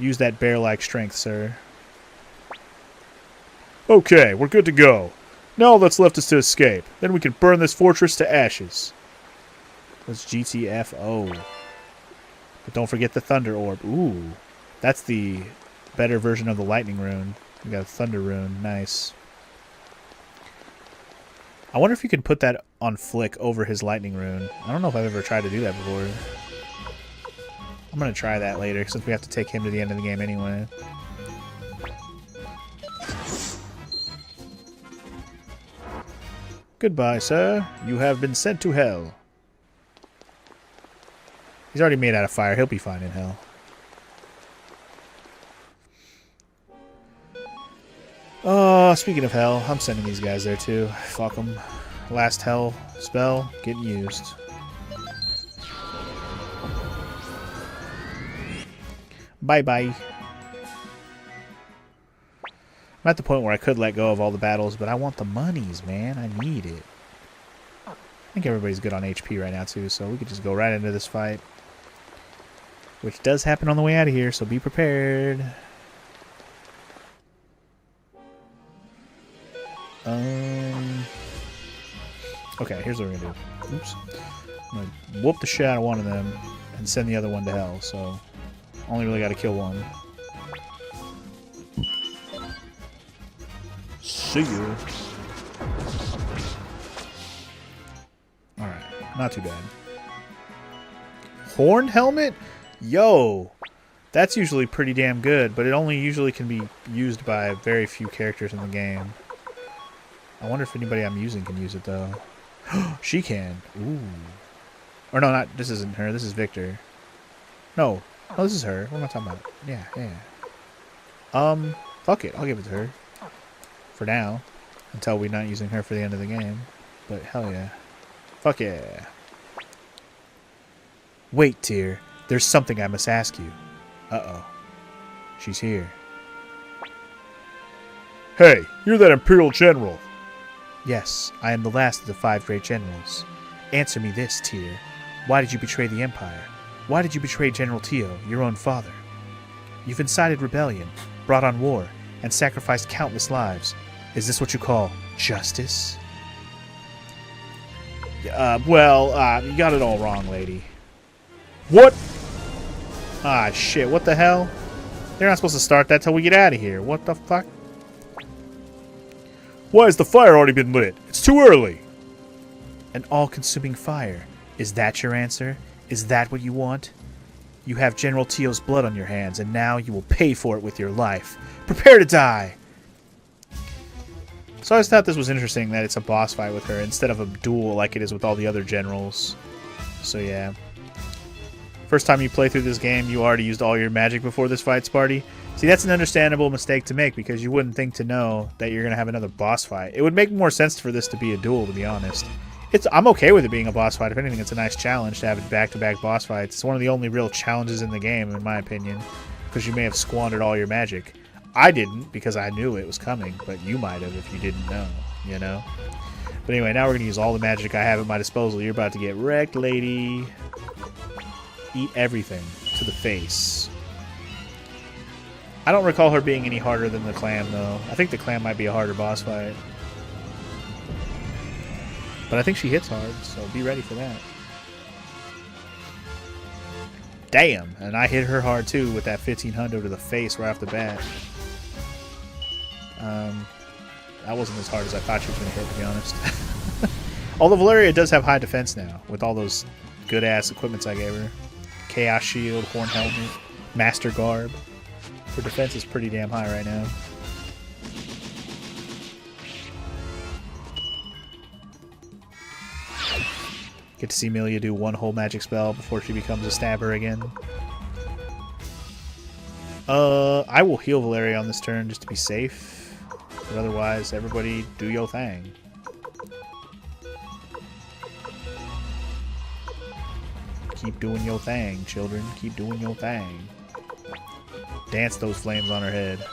Use that bear-like strength, sir. Okay, we're good to go. Now all that's left is to escape. Then we can burn this fortress to ashes. What's GTFO? But don't forget the Thunder Orb. Ooh. That's the better version of the Lightning Rune. We got a Thunder Rune. Nice. I wonder if you can put that on Flick over his Lightning Rune. I don't know if I've ever tried to do that before. I'm going to try that later, since we have to take him to the end of the game anyway. Goodbye, sir. You have been sent to hell. He's already made out of fire. He'll be fine in hell. Oh, speaking of hell, I'm sending these guys there too. Fuck them. Last hell spell getting used. Bye-bye. I'm at the point where I could let go of all the battles, but I want the monies, man. I need it. I think everybody's good on HP right now, too, so we could just go right into this fight. Which does happen on the way out of here, so be prepared. Okay, here's what we're going to do. Oops. I'm going to whoop the shit out of one of them and send the other one to hell, so only really got to kill one. See you. Alright, not too bad. Horned helmet? Yo! That's usually pretty damn good, but it only usually can be used by very few characters in the game. I wonder if anybody I'm using can use it, though. She can. Ooh. Or no, not. This isn't her. This is Victor. No. Oh, this is her. What am I talking about? Yeah, yeah. Fuck it. I'll give it to her. For now. Until we're not using her for the end of the game. But hell yeah. Fuck yeah. Wait, Tyr. There's something I must ask you. Uh-oh. She's here. Hey, you're that Imperial General. Yes, I am the last of the 5 great generals. Answer me this, Tyr. Why did you betray the Empire? Why did you betray General Tio, your own father? You've incited rebellion, brought on war, and sacrificed countless lives. Is this what you call justice? Well, you got it all wrong, lady. What? Ah, shit, what the hell? They're not supposed to start that till we get out of here. What the fuck? Why has the fire already been lit? It's too early. An all-consuming fire. Is that your answer? Is that what you want? You have General Tio's blood on your hands, and now you will pay for it with your life. Prepare to die! So I just thought this was interesting that it's a boss fight with her instead of a duel like it is with all the other generals. So yeah. First time you play through this game, you already used all your magic before this fight, Sparty. See, that's an understandable mistake to make because you wouldn't think to know that you're going to have another boss fight. It would make more sense for this to be a duel, to be honest. I'm okay with it being a boss fight. If anything, it's a nice challenge to have it back-to-back boss fights. It's one of the only real challenges in the game, in my opinion, because you may have squandered all your magic. I didn't because I knew it was coming, but you might have if you didn't know, you know? But anyway, now we're going to use all the magic I have at my disposal. You're about to get wrecked, lady. Eat everything to the face. I don't recall her being any harder than the clam, though. I think the clam might be a harder boss fight. But I think she hits hard, so be ready for that. Damn! And I hit her hard, too, with that 1500 to the face right off the bat. That wasn't as hard as I thought she was going to hit, to be honest. Although Valeria does have high defense now, with all those good-ass equipments I gave her. Chaos Shield, Horn Helmet, Master Garb. Her defense is pretty damn high right now. Get to see Amelia do one whole magic spell before she becomes a stabber again. I will heal Valeria on this turn just to be safe. But otherwise, everybody do your thing. Keep doing your thing, children. Keep doing your thing. Dance those flames on her head.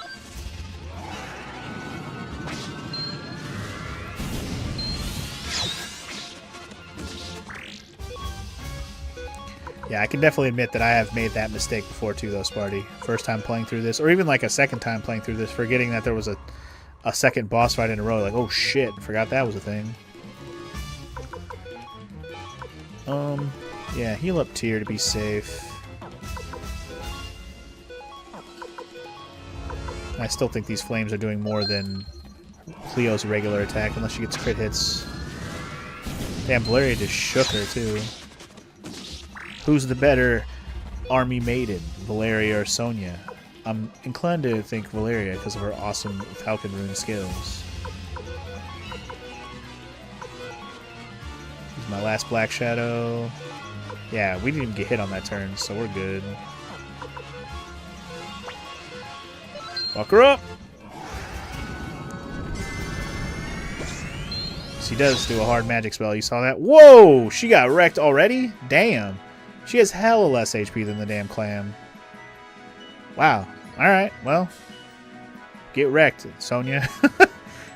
Yeah, I can definitely admit that I have made that mistake before too, though, Sparty. First time playing through this, or even like a second time playing through this, forgetting that there was a second boss fight in a row. Like, oh shit, forgot that was a thing. Yeah, heal up tier to be safe. I still think these flames are doing more than Cleo's regular attack, unless she gets crit hits. Damn, Valeria just shook her, too. Who's the better army maiden, Valeria or Sonya? I'm inclined to think Valeria because of her awesome Falcon Rune skills. Here's my last Black Shadow. Yeah, we didn't even get hit on that turn, so we're good. Fuck her up! She does do a hard magic spell, you saw that? Whoa! She got wrecked already? Damn. She has hella less HP than the damn clam. Wow. Alright, well. Get wrecked, Sonya.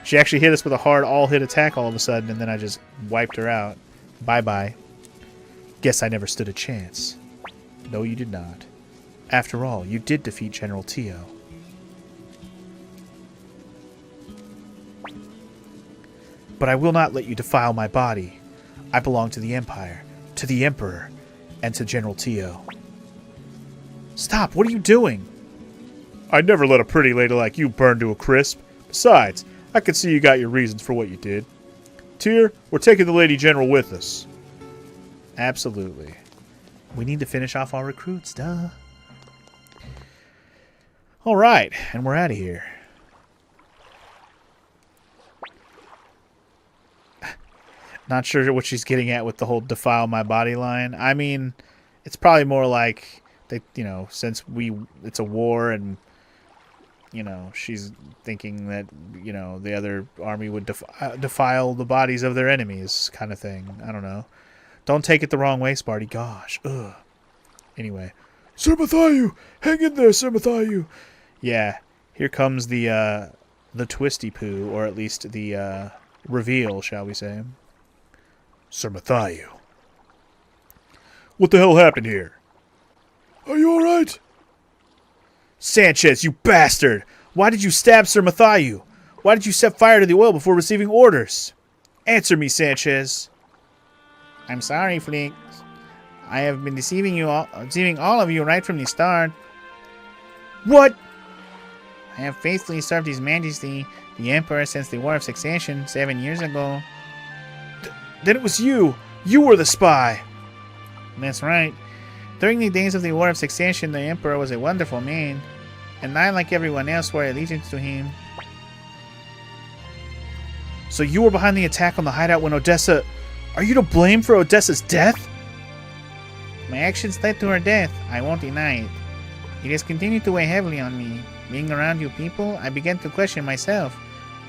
She actually hit us with a hard all-hit attack all of a sudden, and then I just wiped her out. Bye-bye. Guess I never stood a chance. No, you did not. After all, you did defeat General Tio. But I will not let you defile my body. I belong to the Empire, to the Emperor, and to General Tio. Stop! What are you doing? I'd never let a pretty lady like you burn to a crisp. Besides, I can see you got your reasons for what you did. Tyr, we're taking the Lady General with us. Absolutely. We need to finish off our recruits, duh. Alright, and we're out of here. Not sure what she's getting at with the whole defile my body line. I mean, it's probably more like, they, you know, since it's a war and, you know, she's thinking that, you know, the other army would defile the bodies of their enemies kind of thing. I don't know. Don't take it the wrong way, Sparty. Gosh. Ugh. Anyway. Sir Mathayu! Hang in there, Sir Mathayu! Yeah. Here comes the twisty poo, or at least the reveal, shall we say. Sir Mathayu. What the hell happened here? Are you alright? Sanchez, you bastard! Why did you stab Sir Mathayu? Why did you set fire to the oil before receiving orders? Answer me, Sanchez. I'm sorry, Fleek. I have been deceiving all of you right from the start. What? I have faithfully served His Majesty, the Emperor, since the War of Succession 7 years ago. Then it was you! You were the spy! That's right. During the days of the War of Succession, the Emperor was a wonderful man, and I, like everyone else, swore allegiance to him. So you were behind the attack on the hideout when Odessa... Are you to blame for Odessa's death? My actions led to her death. I won't deny it. It has continued to weigh heavily on me. Being around you people, I began to question myself.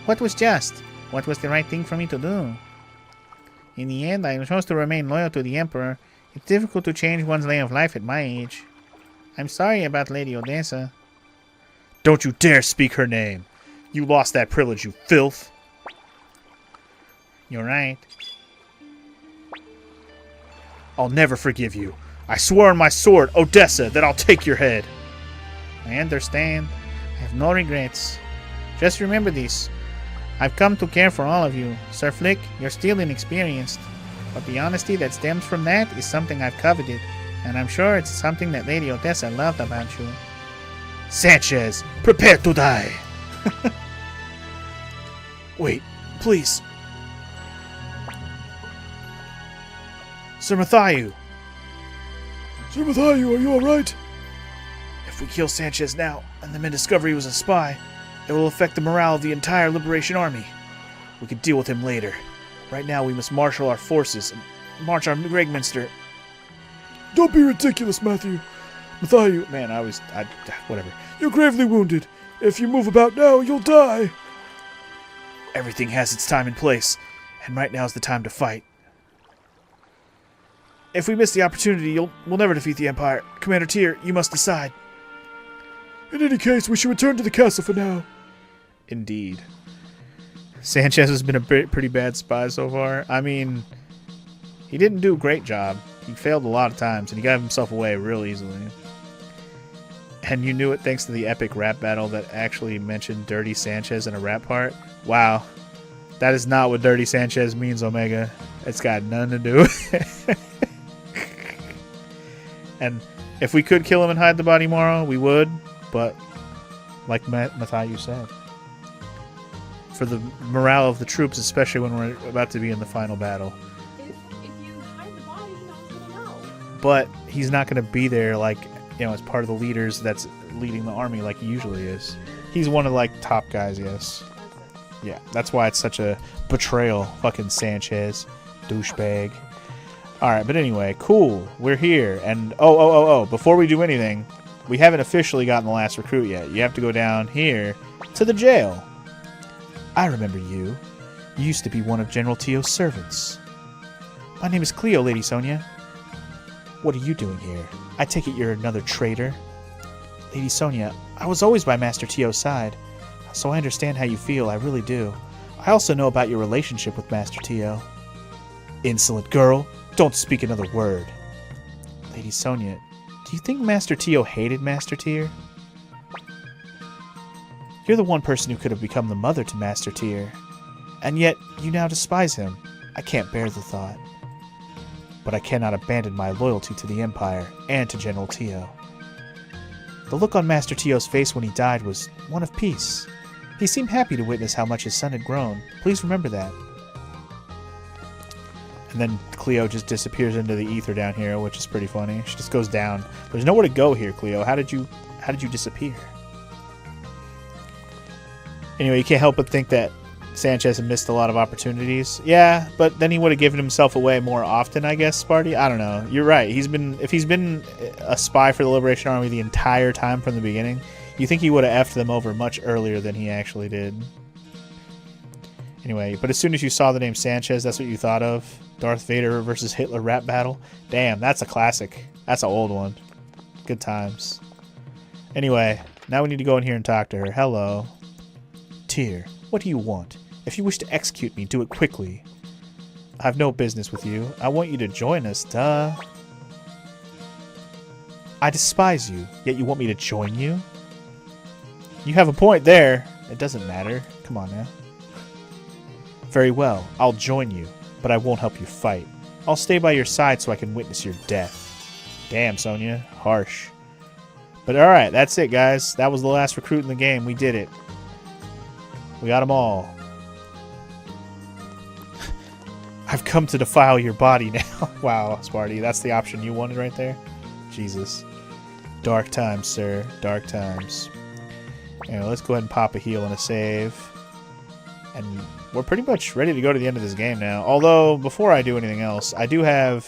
What was just? What was the right thing for me to do? In the end, I chose to remain loyal to the Emperor. It's difficult to change one's way of life at my age. I'm sorry about Lady Odessa. Don't you dare speak her name. You lost that privilege, you filth. You're right. I'll never forgive you. I swear on my sword, Odessa, that I'll take your head. I understand. I have no regrets. Just remember this. I've come to care for all of you. Sir Flick, you're still inexperienced. But the honesty that stems from that is something I've coveted. And I'm sure it's something that Lady Odessa loved about you. Sanchez, prepare to die. Wait, please. Sir Mathayu. Sir Mathayu, are you alright? If we kill Sanchez now, and the men discover he was a spy, it will affect the morale of the entire Liberation Army. We could deal with him later. Right now we must marshal our forces and march on Regminster. Don't be ridiculous, Matthew. Matthew, Man, whatever. you're gravely wounded. If you move about now, you'll die. Everything has its time and place, and right now is the time to fight. If we miss the opportunity, we'll never defeat the Empire. Commander Tyr, you must decide. In any case, we should return to the castle for now. Indeed. Sanchez has been a pretty bad spy so far. I mean, he didn't do a great job. He failed a lot of times, and he got himself away real easily. And you knew it thanks to the epic rap battle that actually mentioned Dirty Sanchez in a rap part? Wow. That is not what Dirty Sanchez means, Omega. It's got nothing to do with it. And if we could kill him and hide the body tomorrow, we would. But, like Matthew said, for the morale of the troops, especially when we're about to be in the final battle. If you hide the body, no one's gonna know. But he's not going to be there, like, you know, as part of the leaders that's leading the army like he usually is. He's one of, like, top guys, yes. Yeah, that's why it's such a betrayal. Fucking Sanchez. Douchebag. Alright, but anyway, cool. We're here. And, before we do anything, we haven't officially gotten the last recruit yet. You have to go down here to the jail. I remember you. You used to be one of General Tio's servants. My name is Cleo, Lady Sonia. What are you doing here? I take it you're another traitor. Lady Sonia, I was always by Master Tio's side, so I understand how you feel, I really do. I also know about your relationship with Master Tio. Insolent girl, don't speak another word. Lady Sonia, do you think Master Tio hated Master Tyr? You're the one person who could have become the mother to Master Tyr, and yet you now despise him. I can't bear the thought. But I cannot abandon my loyalty to the Empire and to General Tio. The look on Master Tio's face when he died was one of peace. He seemed happy to witness how much his son had grown. Please remember that. And then Cleo just disappears into the ether down here, which is pretty funny. She just goes down. There's nowhere to go here, Cleo. How did you disappear? Anyway, you can't help but think that Sanchez had missed a lot of opportunities. Yeah, but then he would have given himself away more often, I guess, Sparty. I don't know. You're right. If he's been a spy for the Liberation Army the entire time from the beginning, you think he would have effed them over much earlier than he actually did. Anyway, but as soon as you saw the name Sanchez, that's what you thought of? Darth Vader versus Hitler rap battle? Damn, that's a classic. That's an old one. Good times. Anyway, now we need to go in here and talk to her. Hello. Tyr, what do you want? If you wish to execute me, do it quickly. I have no business with you. I want you to join us, duh. I despise you, yet you want me to join you? You have a point there. It doesn't matter. Come on now. Very well, I'll join you, but I won't help you fight. I'll stay by your side so I can witness your death. Damn, Sonya. Harsh. But alright, that's it, guys. That was the last recruit in the game. We did it. We got them all. I've come to defile your body now. Wow, Sparty, that's the option you wanted right there? Jesus. Dark times, sir. Dark times. Anyway, let's go ahead and pop a heal and a save. And we're pretty much ready to go to the end of this game now. Although, before I do anything else, I do have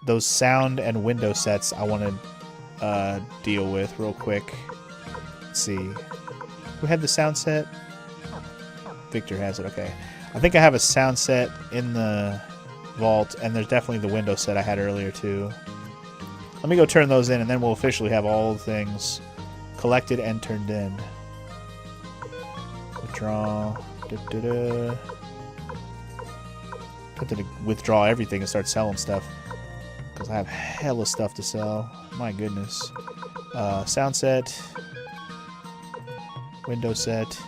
those sound and window sets I want to deal with real quick. Let's see. Who had the sound set? Victor has it, okay. I think I have a sound set in the vault, and there's definitely the window set I had earlier too. Let me go turn those in, and then we'll officially have all the things collected and turned in. Withdraw. Have to withdraw everything and start selling stuff, because I have hella stuff to sell. My goodness. Sound set. Window set.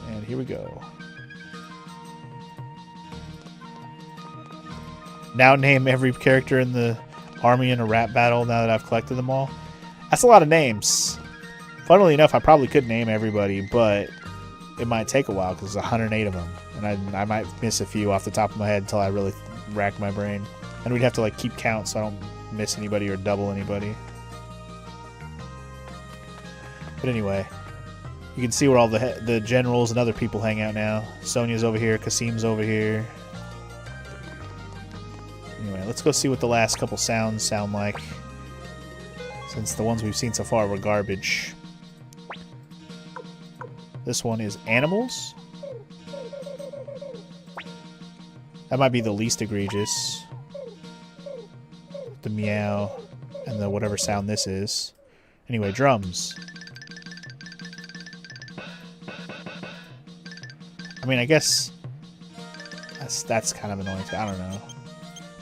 And here we go. Now name every character in the army in a rap battle now that I've collected them all. That's a lot of names. Funnily enough, I probably could name everybody, but it might take a while because there's 108 of them. And I might miss a few off the top of my head until I really rack my brain. And we'd have to like keep count so I don't miss anybody or double anybody. But anyway, you can see where all the generals and other people hang out now. Sonya's over here, Kasim's over here. Anyway, let's go see what the last couple sounds sound like. Since the ones we've seen so far were garbage. This one is animals. That might be the least egregious. The meow and the whatever sound this is. Anyway, drums. I mean, I guess that's kind of annoying too. I don't know.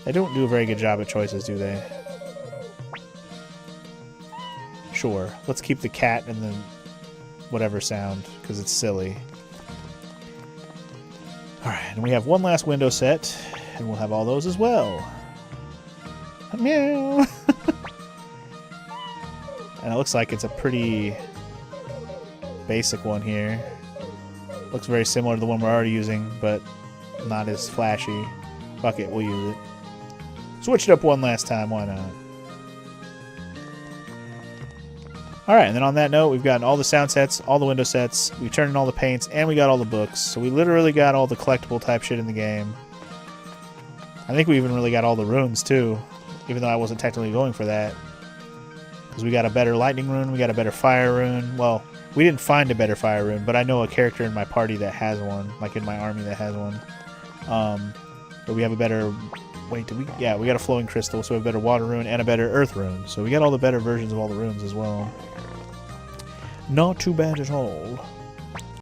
They don't do a very good job at choices, do they? Sure. Let's keep the cat and the whatever sound, because it's silly. Alright, and we have one last window set, and we'll have all those as well. Meow! And it looks like it's a pretty basic one here. Looks very similar to the one we're already using, but not as flashy. Fuck it, we'll use it. Switch it up one last time, why not? Alright, and then on that note, we've gotten all the sound sets, all the window sets, we turned in all the paints, and we got all the books. So we literally got all the collectible type shit in the game. I think we even really got all the runes too, even though I wasn't technically going for that. Because we got a better lightning rune, we got a better fire rune. Well, we didn't find a better fire rune, but I know a character in my party that has one, like in my army that has one. But we have a better... Wait, did we... Yeah, we got a flowing crystal, so we have a better water rune and a better earth rune. So we got all the better versions of all the runes as well. Not too bad at all.